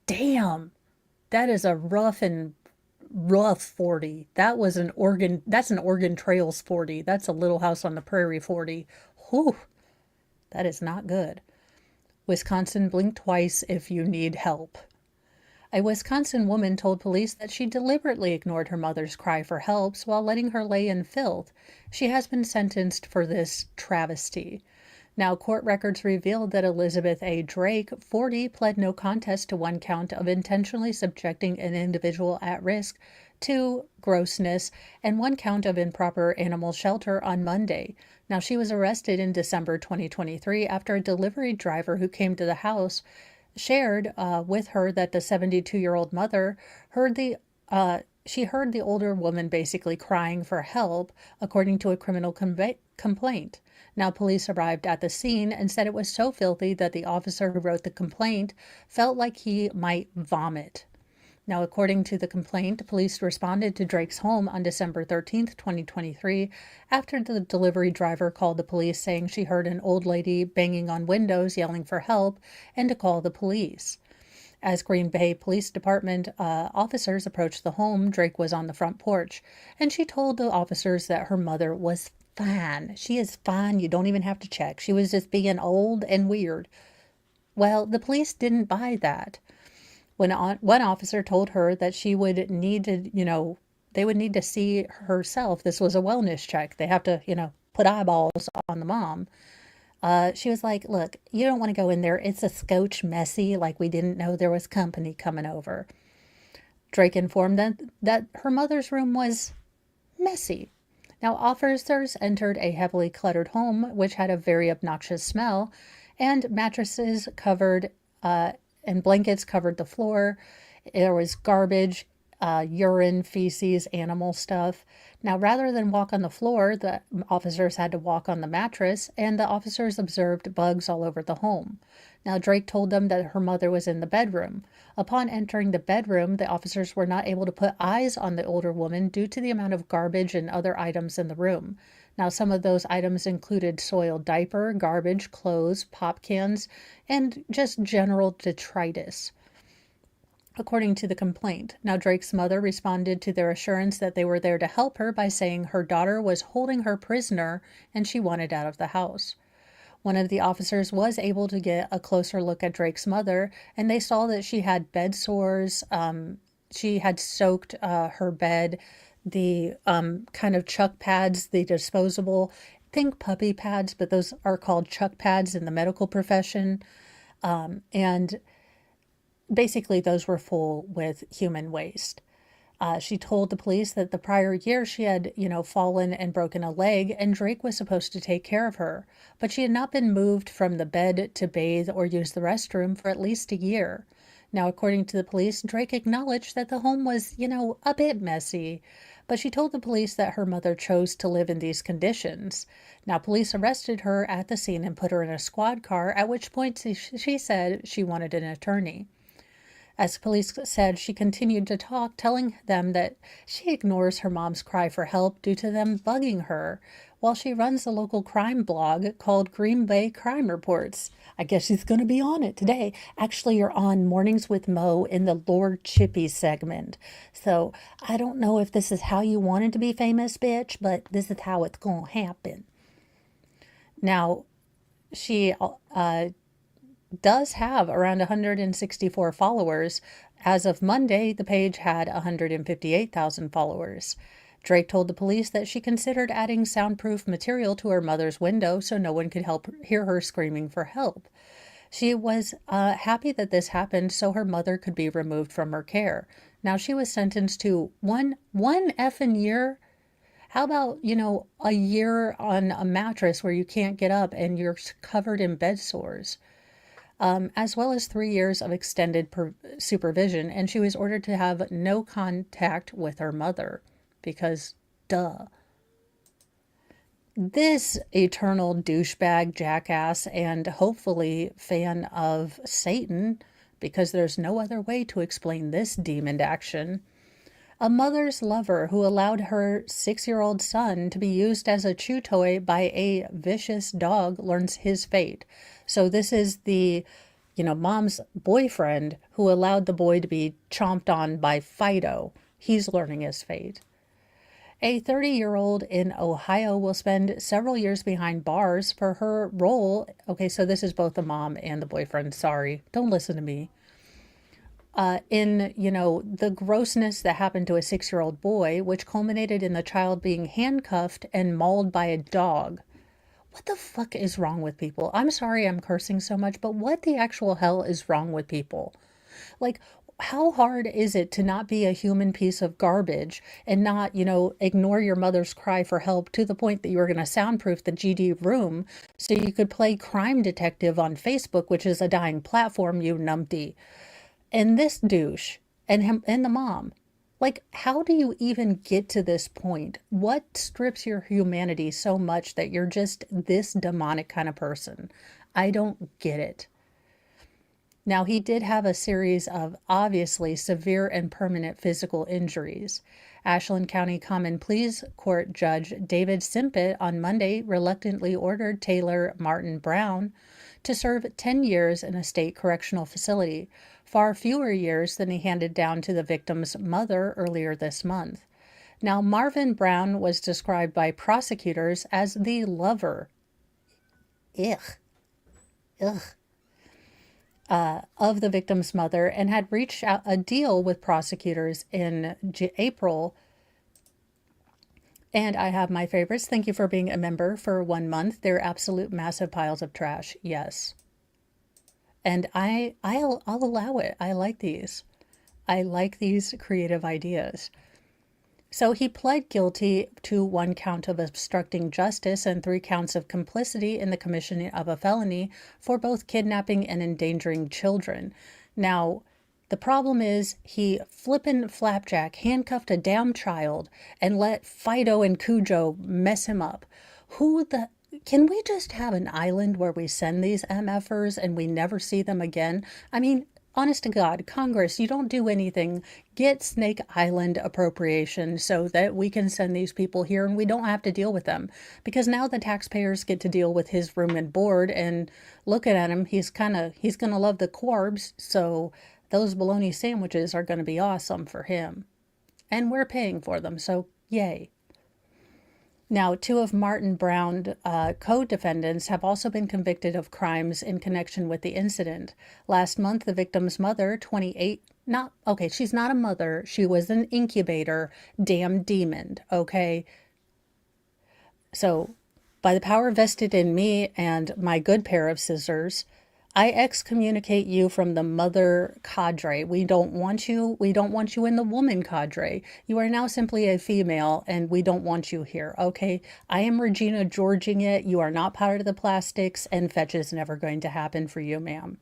Damn, that is a rough 40. That's an Oregon Trails 40. That's a Little House on the Prairie 40. Whew, that is not good. Wisconsin, blink twice if you need help. A Wisconsin woman told police that she deliberately ignored her mother's cry for help while letting her lay in filth. She has been sentenced for this travesty. Now, court records revealed that Elizabeth A. Drake, 40, pled no contest to one count of intentionally subjecting an individual at risk to grossness and one count of improper animal shelter on Monday. Now, she was arrested in December 2023 after a delivery driver who came to the house shared with her that the 72-year-old mother heard she heard the older woman basically crying for help, according to a criminal complaint. Now, police arrived at the scene and said it was so filthy that the officer who wrote the complaint felt like he might vomit. Now, according to the complaint, police responded to Drake's home on December 13th, 2023, after the delivery driver called the police saying she heard an old lady banging on windows yelling for help and to call the police. As Green Bay Police Department officers approached the home, Drake was on the front porch, and she told the officers that her mother was fine. She is fine. You don't even have to check. She was just being old and weird. Well, the police didn't buy that. When one officer told her that she would need to, they would need to see herself. This was a wellness check. They have to, put eyeballs on the mom. She was like, look, you don't want to go in there. It's a scotch messy, like we didn't know there was company coming over. Drake informed them that her mother's room was messy. Now, officers entered a heavily cluttered home, which had a very obnoxious smell, and mattresses covered and blankets covered the floor. There was garbage, urine, feces, animal stuff. Now, rather than walk on the floor, the officers had to walk on the mattress, and the officers observed bugs all over the home. Now, Drake told them that her mother was in the bedroom. Upon entering the bedroom, the officers were not able to put eyes on the older woman due to the amount of garbage and other items in the room. Now, some of those items included soiled diaper, garbage, clothes, pop cans, and just general detritus, according to the complaint. Now, Drake's mother responded to their assurance that they were there to help her by saying her daughter was holding her prisoner and she wanted out of the house. One of the officers was able to get a closer look at Drake's mother, and they saw that she had bed sores. She had soaked her bed. The kind of chuck pads, the disposable, think puppy pads, but those are called chuck pads in the medical profession. And basically, those were full with human waste. She told the police that the prior year she had, fallen and broken a leg, and Drake was supposed to take care of her. But she had not been moved from the bed to bathe or use the restroom for at least a year. Now, according to the police, Drake acknowledged that the home was, a bit messy, but she told the police that her mother chose to live in these conditions. Now, police arrested her at the scene and put her in a squad car, at which point she said she wanted an attorney. As police said, she continued to talk, telling them that she ignores her mom's cry for help due to them bugging her, while she runs a local crime blog called Green Bay Crime Reports. I guess she's going to be on it today. Actually, you're on Mornings with Mo in the Lord Chippy segment. So I don't know if this is how you wanted to be famous, bitch, but this is how it's going to happen. Now, she does have around 164 followers. As of Monday, the page had 158,000 followers. Drake told the police that she considered adding soundproof material to her mother's window so no one could hear her screaming for help. She was happy that this happened so her mother could be removed from her care. Now, she was sentenced to one effing year. How about, a year on a mattress where you can't get up and you're covered in bed sores? As well as 3 years of extended supervision, and she was ordered to have no contact with her mother, because duh. this eternal douchebag, jackass, and hopefully fan of Satan, because there's no other way to explain this demon action. A mother's lover who allowed her 6-year-old son to be used as a chew toy by a vicious dog learns his fate. So this is the, mom's boyfriend who allowed the boy to be chomped on by Fido. He's learning his fate. A 30-year-old in Ohio will spend several years behind bars for her role. Okay, so this is both the mom and the boyfriend. Sorry, don't listen to me. In, the grossness that happened to a 6-year-old boy, which culminated in the child being handcuffed and mauled by a dog. What the fuck is wrong with people? I'm sorry I'm cursing so much, but what the actual hell is wrong with people? Like, how hard is it to not be a human piece of garbage and not, ignore your mother's cry for help to the point that you were going to soundproof the GD room so you could play crime detective on Facebook, which is a dying platform, you numpty. And this douche and him and the mom, like, how do you even get to this point? What strips your humanity so much that you're just this demonic kind of person? I don't get it. Now, he did have a series of obviously severe and permanent physical injuries. Ashland County Common Pleas Court Judge David Simpet on Monday reluctantly ordered Taylor Martin Brown to serve 10 years in a state correctional facility, far fewer years than he handed down to the victim's mother earlier this month. Now, Marvin Brown was described by prosecutors as the lover. Of the victim's mother, and had reached out a deal with prosecutors in April. And I have my favorites. Thank you for being a member for 1 month. They're absolute massive piles of trash. Yes. And I'll allow it. I like these. I like these creative ideas. So he pled guilty to 1 count of obstructing justice and 3 counts of complicity in the commission of a felony for both kidnapping and endangering children. Now, the problem is he flippin' flapjack handcuffed a damn child and let Fido and Cujo mess him up. Can we just have an island where we send these MFers and we never see them again? I mean, honest to God, Congress, you don't do anything. Get Snake Island appropriation so that we can send these people here and we don't have to deal with them. Because now the taxpayers get to deal with his room and board, and looking at him, he's going to love the corpse. So those bologna sandwiches are going to be awesome for him. And we're paying for them, so yay. Now, 2 of Martin Brown co-defendants have also been convicted of crimes in connection with the incident. Last month, the victim's mother, 28, she's not a mother. She was an incubator, damn demon, okay? So, by the power vested in me and my good pair of scissors, I excommunicate you from the mother cadre. We don't want you. We don't want you in the woman cadre. You are now simply a female, and we don't want you here, okay? I am Regina Georging it. You are not part of the plastics, and fetch is never going to happen for you, ma'am.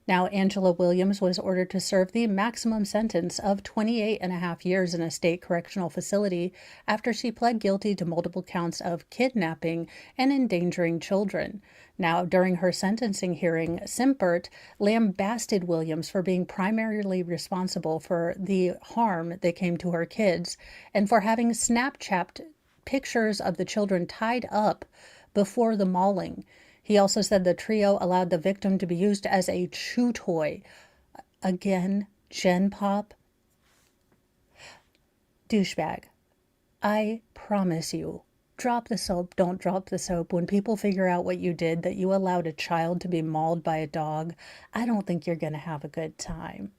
Now, Angela Williams was ordered to serve the maximum sentence of 28.5 years in a state correctional facility after she pled guilty to multiple counts of kidnapping and endangering children. Now, during her sentencing hearing, Simpert lambasted Williams for being primarily responsible for the harm that came to her kids and for having Snapchat pictures of the children tied up before the mauling. He also said the trio allowed the victim to be used as a chew toy. Again, Gen Pop. Douchebag. I promise you, drop the soap, don't drop the soap. When people figure out what you did, that you allowed a child to be mauled by a dog, I don't think you're going to have a good time.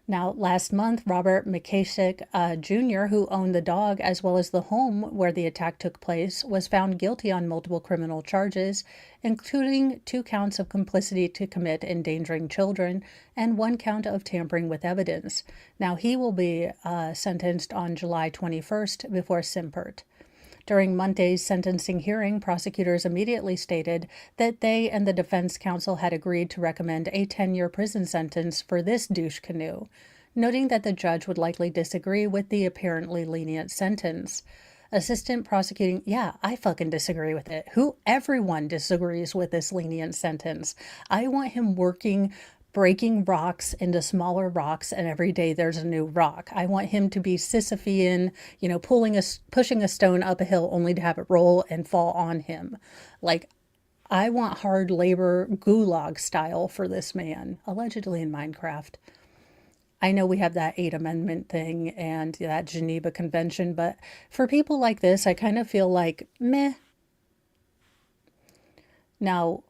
Now, last month, Robert McKasick Jr., who owned the dog as well as the home where the attack took place, was found guilty on multiple criminal charges, including 2 counts of complicity to commit endangering children and 1 count of tampering with evidence. Now, he will be sentenced on July 21st before Simpert. During Monday's sentencing hearing, prosecutors immediately stated that they and the defense counsel had agreed to recommend a 10-year prison sentence for this douche canoe, noting that the judge would likely disagree with the apparently lenient sentence. Assistant prosecuting, yeah, I fucking disagree with it. Everyone disagrees with this lenient sentence. I want him working, breaking rocks into smaller rocks, and every day there's a new rock. I want him to be Sisyphean, pushing a stone up a hill only to have it roll and fall on him. Like, I want hard labor gulag style for this man, allegedly in Minecraft. I know we have that 8th Amendment thing and that Geneva Convention, but for people like this, I kind of feel like, meh. Now,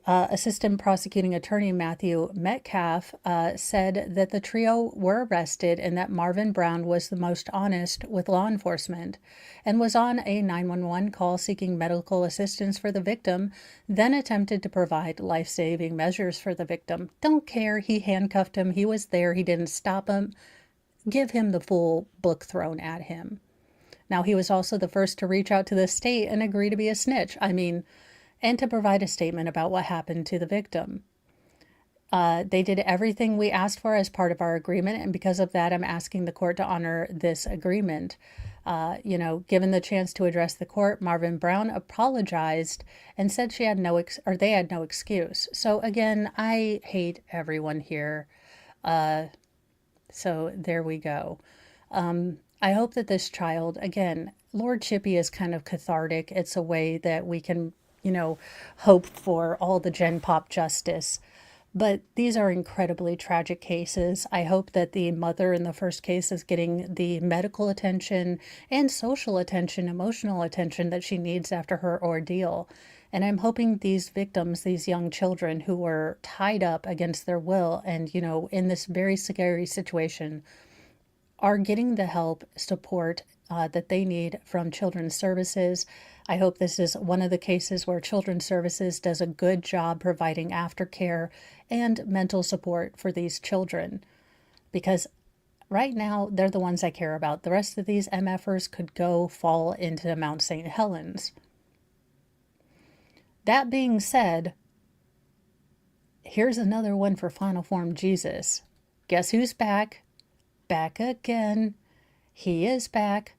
Assistant Prosecuting Attorney Matthew Metcalf said that the trio were arrested and that Marvin Brown was the most honest with law enforcement and was on a 911 call seeking medical assistance for the victim, then attempted to provide life-saving measures for the victim. Don't care. He handcuffed him. He was there. He didn't stop him. Give him the full book thrown at him. Now, he was also the first to reach out to the state and agree to be a snitch. And to provide a statement about what happened to the victim. They did everything we asked for as part of our agreement, and because of that, I'm asking the court to honor this agreement. Given the chance to address the court, Marvin Brown apologized and said they had no excuse. So again, I hate everyone here. So there we go. I hope that this child, again, Lord Chippy is kind of cathartic. It's a way that we can hope for all the Gen Pop justice. But these are incredibly tragic cases. I hope that the mother in the first case is getting the medical attention and social attention, emotional attention that she needs after her ordeal. And I'm hoping these victims, these young children who were tied up against their will and, in this very scary situation, are getting the help, support that they need from Children's Services. I hope this is one of the cases where Children's Services does a good job providing aftercare and mental support for these children. Because right now, they're the ones I care about. The rest of these MFers could go fall into Mount St. Helens. That being said, here's another one for Final Form Jesus. Guess who's back? Back again. He is back.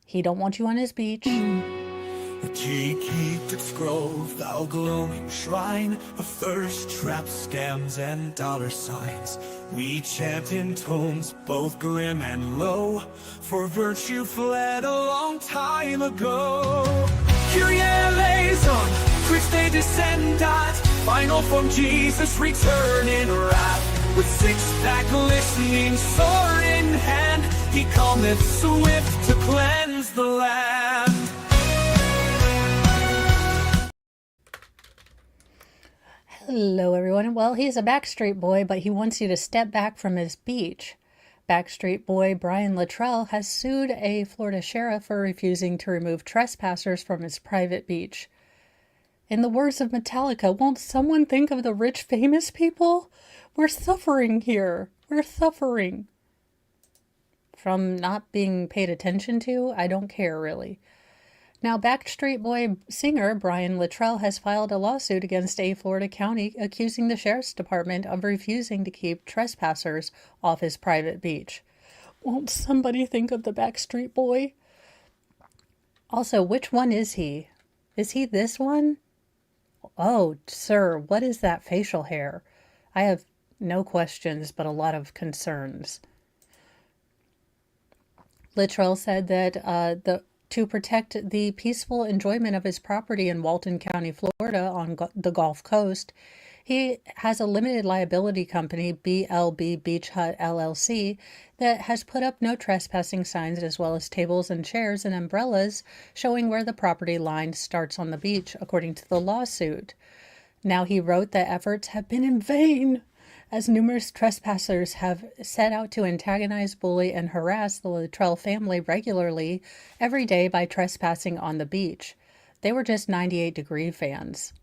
He don't want you on his beach. The key keep its grove, thou glowing shrine of thirst traps, scams, and dollar signs. We chant in tones both grim and low, for virtue fled a long time ago. Kyrie eleison, Christe descendat, Final Form Jesus return in wrath. With six-pack glistening, sword in hand, he cometh swift to cleanse the land. Hello, everyone. Well, he's a Backstreet Boy, but he wants you to step back from his beach. Backstreet Boy Brian Luttrell has sued a Florida sheriff for refusing to remove trespassers from his private beach. In the words of Metallica, won't someone think of the rich, famous people? We're suffering here. We're suffering. From not being paid attention to? I don't care, really. Now, Backstreet Boy singer Brian Luttrell has filed a lawsuit against a Florida county accusing the sheriff's department of refusing to keep trespassers off his private beach. Won't somebody think of the Backstreet Boy? Also, which one is he? Is he this one? Oh, sir, what is that facial hair? I have no questions, but a lot of concerns. Luttrell said that to protect the peaceful enjoyment of his property in Walton County, Florida, on the Gulf Coast, he has a limited liability company, BLB Beach Hut LLC, that has put up no trespassing signs as well as tables and chairs and umbrellas showing where the property line starts on the beach, according to the lawsuit. Now, he wrote that efforts have been in vain, as numerous trespassers have set out to antagonize, bully, and harass the Luttrell family regularly every day by trespassing on the beach. They were just 98 Degree fans.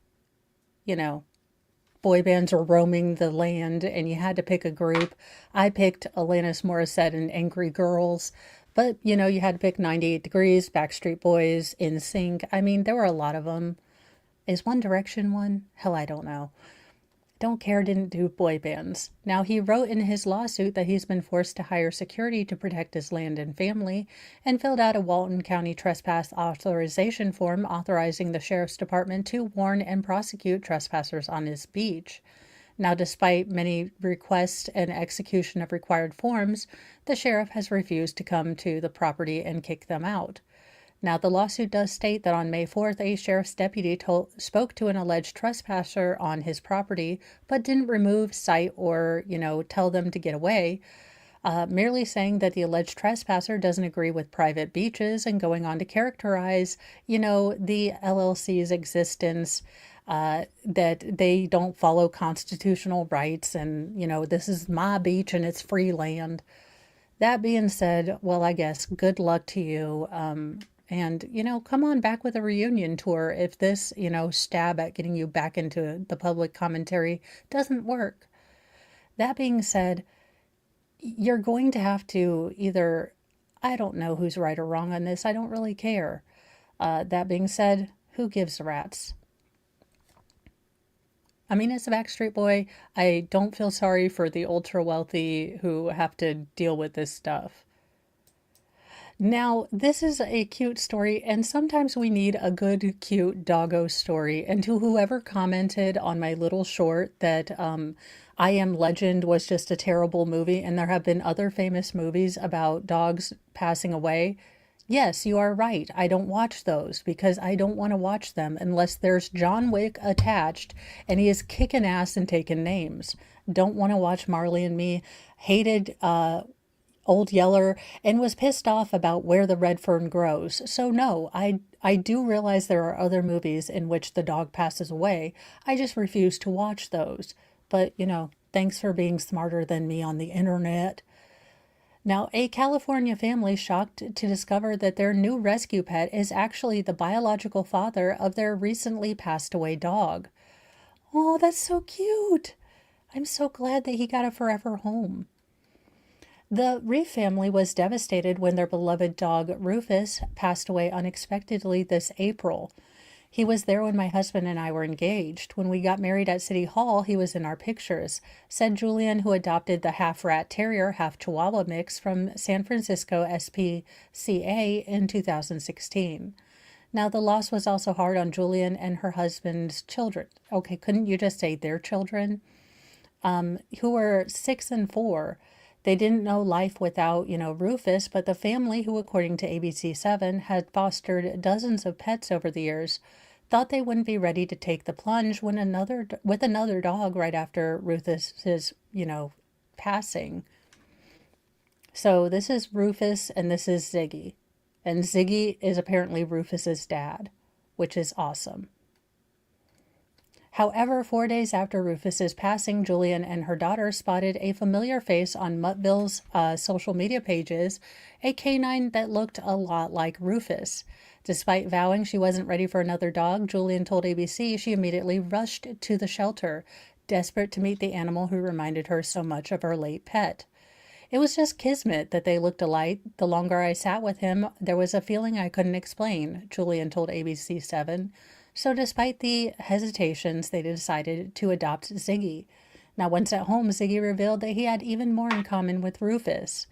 Boy bands were roaming the land and you had to pick a group. I picked Alanis Morissette and Angry Girls, but you had to pick 98 Degrees, Backstreet Boys, NSYNC. There were a lot of them. Is One Direction one? Hell, I don't know. Don't care didn't do boy bands. Now, he wrote in his lawsuit that he's been forced to hire security to protect his land and family, and filled out a Walton County trespass authorization form authorizing the sheriff's department to warn and prosecute trespassers on his beach. Now, despite many requests and execution of required forms, the sheriff has refused to come to the property and kick them out. Now, the lawsuit does state that on May 4th, a sheriff's deputy spoke to an alleged trespasser on his property, but didn't remove, cite, or, tell them to get away, merely saying that the alleged trespasser doesn't agree with private beaches and going on to characterize, the LLC's existence, that they don't follow constitutional rights and, this is my beach and it's free land. That being said, well, I guess good luck to you. And, come on back with a reunion tour if this, stab at getting you back into the public commentary doesn't work. That being said, you're going to have to either, I don't know who's right or wrong on this. I don't really care. That being said, who gives a rat's? I mean, as a Backstreet Boy, I don't feel sorry for the ultra wealthy who have to deal with this stuff. Now, this is a cute story, and sometimes we need a good, cute doggo story. And to whoever commented on my little short that I Am Legend was just a terrible movie, and there have been other famous movies about dogs passing away, yes, you are right. I don't watch those because I don't want to watch them unless there's John Wick attached and he is kicking ass and taking names. Don't want to watch Marley and Me. Hated Old Yeller and was pissed off about where the red fern grows. So no, I do realize there are other movies in which the dog passes away. I just refuse to watch those. But, thanks for being smarter than me on the internet. Now, a California family shocked to discover that their new rescue pet is actually the biological father of their recently passed away dog. Oh, that's so cute. I'm so glad that he got a forever home. The Reef family was devastated when their beloved dog Rufus passed away unexpectedly this April. He was there when my husband and I were engaged. When we got married at City Hall, he was in our pictures, said Julian, who adopted the half rat terrier, half chihuahua mix from San Francisco SPCA in 2016. Now, the loss was also hard on Julian and her husband's children. Okay, couldn't you just say their children? Who were 6 and 4. They didn't know life without, Rufus, but the family, who according to ABC7 had fostered dozens of pets over the years, thought they wouldn't be ready to take the plunge with another dog right after Rufus's, passing. So this is Rufus and this is Ziggy. And Ziggy is apparently Rufus's dad, which is awesome. However, 4 days after Rufus's passing, Julian and her daughter spotted a familiar face on Muttville's social media pages, a canine that looked a lot like Rufus. Despite vowing she wasn't ready for another dog, Julian told ABC she immediately rushed to the shelter, desperate to meet the animal who reminded her so much of her late pet. It was just kismet that they looked alike. The longer I sat with him, there was a feeling I couldn't explain, Julian told ABC7. So despite the hesitations, they decided to adopt Ziggy. Now, once at home, Ziggy revealed that he had even more in common with Rufus.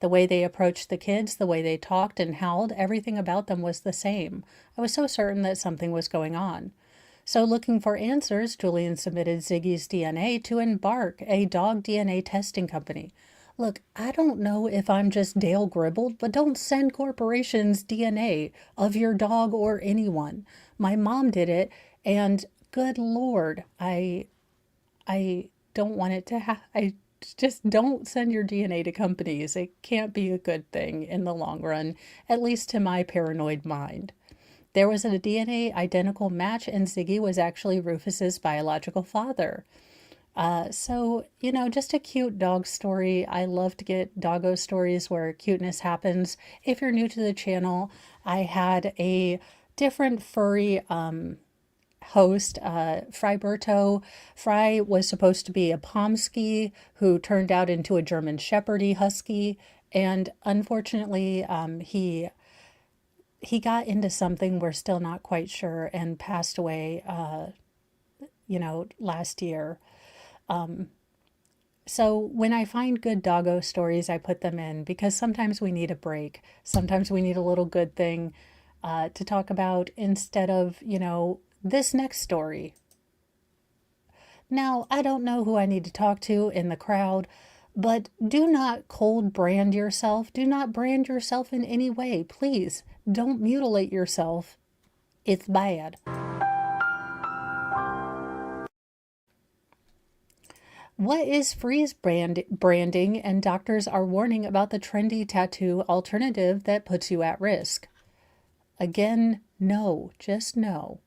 The way they approached the kids, the way they talked and howled, everything about them was the same. I was so certain that something was going on. So looking for answers, Julian submitted Ziggy's DNA to Embark, a dog DNA testing company. Look, I don't know if I'm just Dale Gribbled, but don't send corporations DNA of your dog or anyone. My mom did it, and good Lord, I don't want it to I just don't send your DNA to companies. It can't be a good thing in the long run, at least to my paranoid mind. There was a DNA identical match, and Ziggy was actually Rufus's biological father. So, just a cute dog story. I love to get doggo stories where cuteness happens. If you're new to the channel, I had a different furry host, Fryberto. Fry was supposed to be a Pomsky who turned out into a German Shepherdy Husky, and unfortunately, he got into something we're still not quite sure and passed away, last year. So when I find good doggo stories, I put them in because sometimes we need a break. Sometimes we need a little good thing to talk about instead of, this next story. Now, I don't know who I need to talk to in the crowd, but do not cold brand yourself. Do not brand yourself in any way. Please don't mutilate yourself. It's bad. What is branding? And doctors are warning about the trendy tattoo alternative that puts you at risk. Again, no, just no.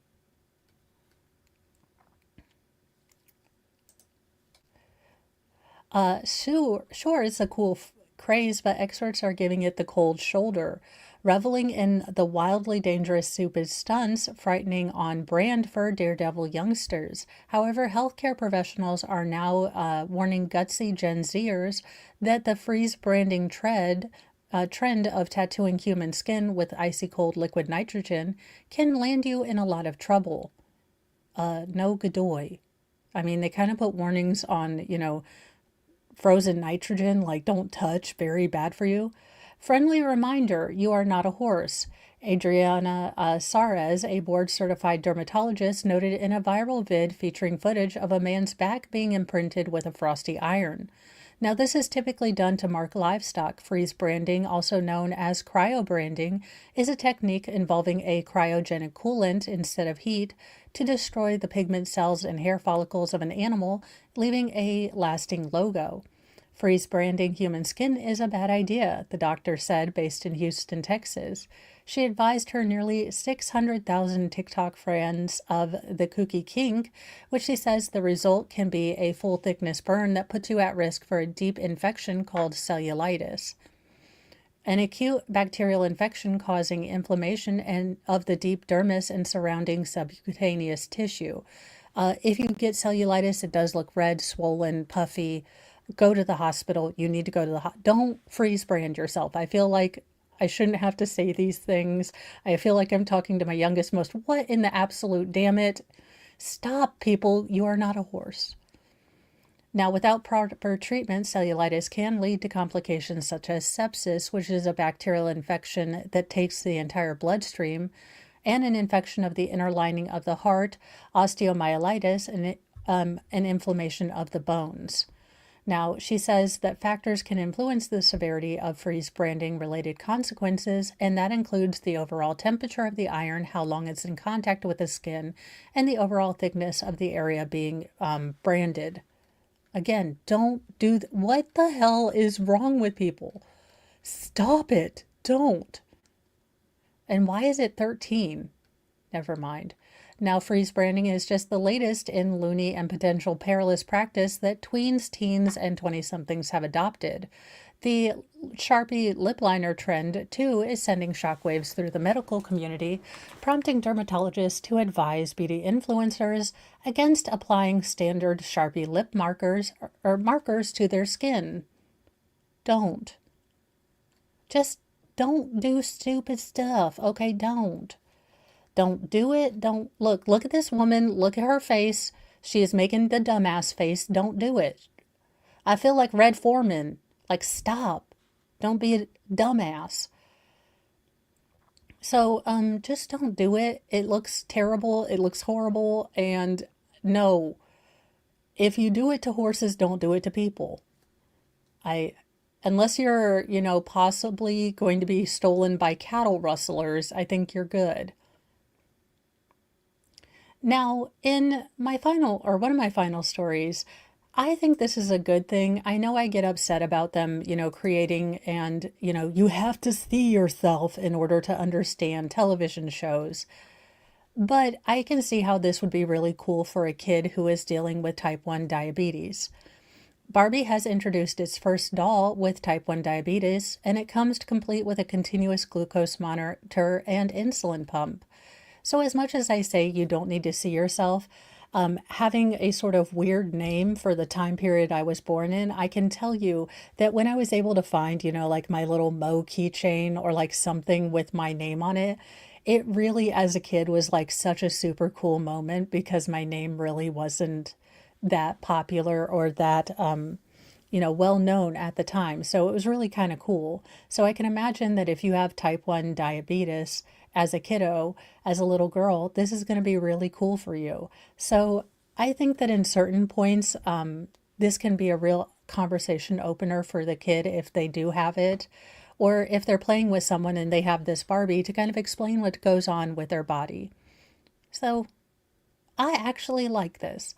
Sure, it's a cool craze, but experts are giving it the cold shoulder, reveling in the wildly dangerous stupid stunts frightening on brand for daredevil youngsters. However, healthcare professionals are now warning gutsy Gen Zers that the freeze branding trend of tattooing human skin with icy cold liquid nitrogen can land you in a lot of trouble. No godoy. I mean, they kind of put warnings on, frozen nitrogen, like don't touch, very bad for you. Friendly reminder, you are not a horse. Adriana Sares, a board-certified dermatologist, noted in a viral vid featuring footage of a man's back being imprinted with a frosty iron. Now, this is typically done to mark livestock. Freeze branding, also known as cryobranding, is a technique involving a cryogenic coolant instead of heat to destroy the pigment cells and hair follicles of an animal, leaving a lasting logo. Freeze branding human skin is a bad idea, the doctor said, based in Houston, Texas. She advised her nearly 600,000 TikTok friends of the kooky kink, which she says the result can be a full thickness burn that puts you at risk for a deep infection called cellulitis. An acute bacterial infection causing inflammation of the deep dermis and surrounding subcutaneous tissue. If you get cellulitis, it does look red, swollen, puffy. Go to the hospital. You need to go to the Don't freeze brand yourself. I feel like I shouldn't have to say these things. I feel like I'm talking to my youngest most. What in the absolute damn it? Stop, people. You are not a horse. Now, without proper treatment, cellulitis can lead to complications such as sepsis, which is a bacterial infection that takes the entire bloodstream, and an infection of the inner lining of the heart, osteomyelitis, and an inflammation of the bones. Now, she says that factors can influence the severity of freeze branding related consequences, and that includes the overall temperature of the iron, how long it's in contact with the skin, and the overall thickness of the area being branded. Again, don't do what the hell is wrong with people? Stop it. Don't. And why is it 13? Never mind. Now, freeze branding is just the latest in loony and potential perilous practice that tweens, teens, and 20-somethings have adopted. The Sharpie lip liner trend, too, is sending shockwaves through the medical community, prompting dermatologists to advise beauty influencers against applying standard Sharpie lip markers or markers to their skin. Don't. Just don't do stupid stuff. Okay, don't. Don't do it. Don't look at this woman. Look at her face. She is making the dumbass face. Don't do it. I feel like Red Foreman. Like, stop. Don't be a dumbass. So, just don't do it. It looks terrible. It looks horrible. And no, if you do it to horses, don't do it to people. Unless you're, possibly going to be stolen by cattle rustlers, I think you're good. Now, in my one of my final stories, I think this is a good thing. I know I get upset about them, creating and, you have to see yourself in order to understand television shows. But I can see how this would be really cool for a kid who is dealing with type 1 diabetes. Barbie has introduced its first doll with type 1 diabetes, and it comes complete with a continuous glucose monitor and insulin pump. So as much as I say you don't need to see yourself, having a sort of weird name for the time period I was born in, I can tell you that when I was able to find, like my little Mo keychain or like something with my name on it, it really as a kid was like such a super cool moment because my name really wasn't that popular or that, well known at the time. So it was really kind of cool. So I can imagine that if you have type 1 diabetes as a kiddo, as a little girl, this is going to be really cool for you. So I think that in certain points, this can be a real conversation opener for the kid if they do have it, or if they're playing with someone and they have this Barbie, to kind of explain what goes on with their body. So I actually like this.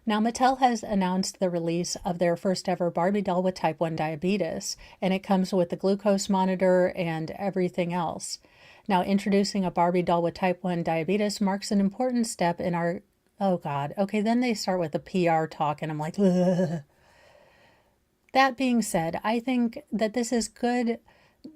Now, Mattel has announced the release of their first ever Barbie doll with type 1 diabetes, and it comes with the glucose monitor and everything else. Now, introducing a Barbie doll with type 1 diabetes marks an important step in our... Oh, God. Okay, then they start with the PR talk, and I'm like, ugh. That being said, I think that this is good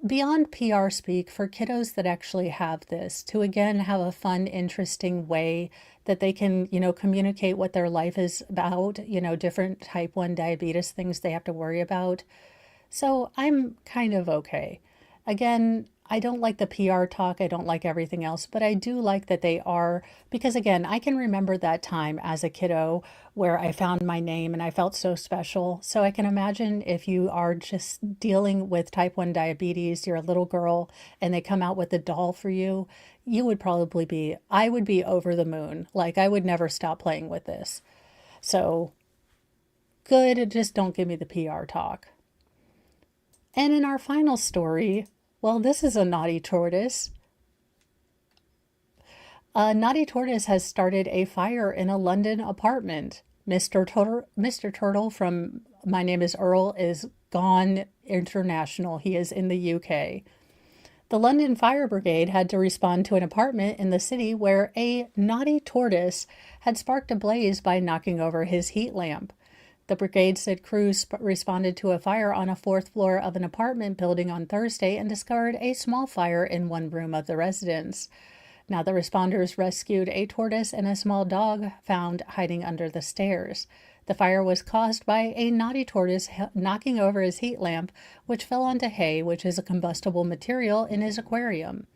beyond PR speak for kiddos that actually have this, to again have a fun, interesting way that they can, communicate what their life is about, different type 1 diabetes things they have to worry about. So I'm kind of okay. Again, I don't like the PR talk. I don't like everything else, but I do like that they are, because again, I can remember that time as a kiddo where I found my name and I felt so special. So I can imagine if you are just dealing with type 1 diabetes, you're a little girl and they come out with a doll for you, you would probably be, I would be over the moon. Like I would never stop playing with this. So good, just don't give me the PR talk. And in our final story, well, this is a naughty tortoise. A naughty tortoise has started a fire in a London apartment. Mr. Turtle from My Name is Earl is gone international. He is in the UK. The London Fire Brigade had to respond to an apartment in the city where a naughty tortoise had sparked a blaze by knocking over his heat lamp. The brigade said crews responded to a fire on a fourth floor of an apartment building on Thursday and discovered a small fire in one room of the residence. Now, the responders rescued a tortoise and a small dog found hiding under the stairs. The fire was caused by a naughty tortoise knocking over his heat lamp, which fell onto hay, which is a combustible material, in his aquarium.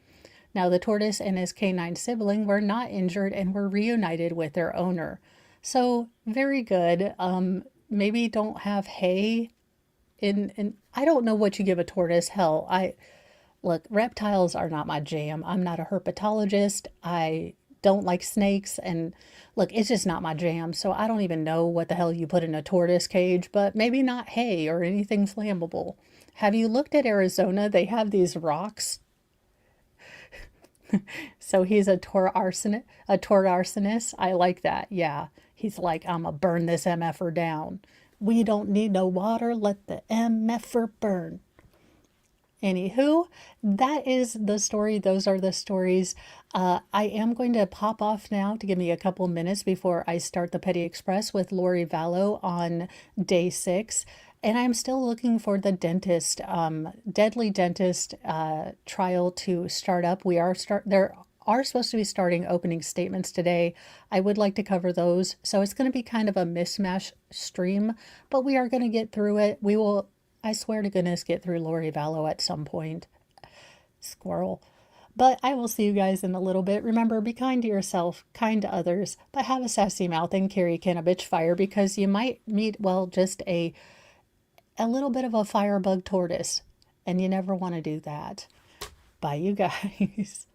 Now, the tortoise and his canine sibling were not injured and were reunited with their owner. So, very good. Maybe don't have hay in I don't know what you give a tortoise. Hell, look, reptiles are not my jam. I'm not a herpetologist. I don't like snakes, and look, it's just not my jam. So I don't even know what the hell you put in a tortoise cage, but maybe not hay or anything flammable. Have you looked at Arizona? They have these rocks. So he's a tort arsonist. I like that. Yeah. He's like, I'm going to burn this MFer down. We don't need no water. Let the MFer burn. Anywho, that is the story. Those are the stories. I am going to pop off now to give me a couple minutes before I start the Petty Express with Lori Vallow on day 6. And I'm still looking for the dentist, Deadly Dentist trial to start up. There are supposed to be starting opening statements today. I would like to cover those. So it's going to be kind of a mismatch stream, but we are going to get through it. We will, I swear to goodness, get through Lori Vallow at some point. Squirrel. But I will see you guys in a little bit. Remember, be kind to yourself, kind to others, but have a sassy mouth and carry can a bitch fire, because you might meet, well, just a little bit of a firebug tortoise, and you never want to do that. Bye, you guys.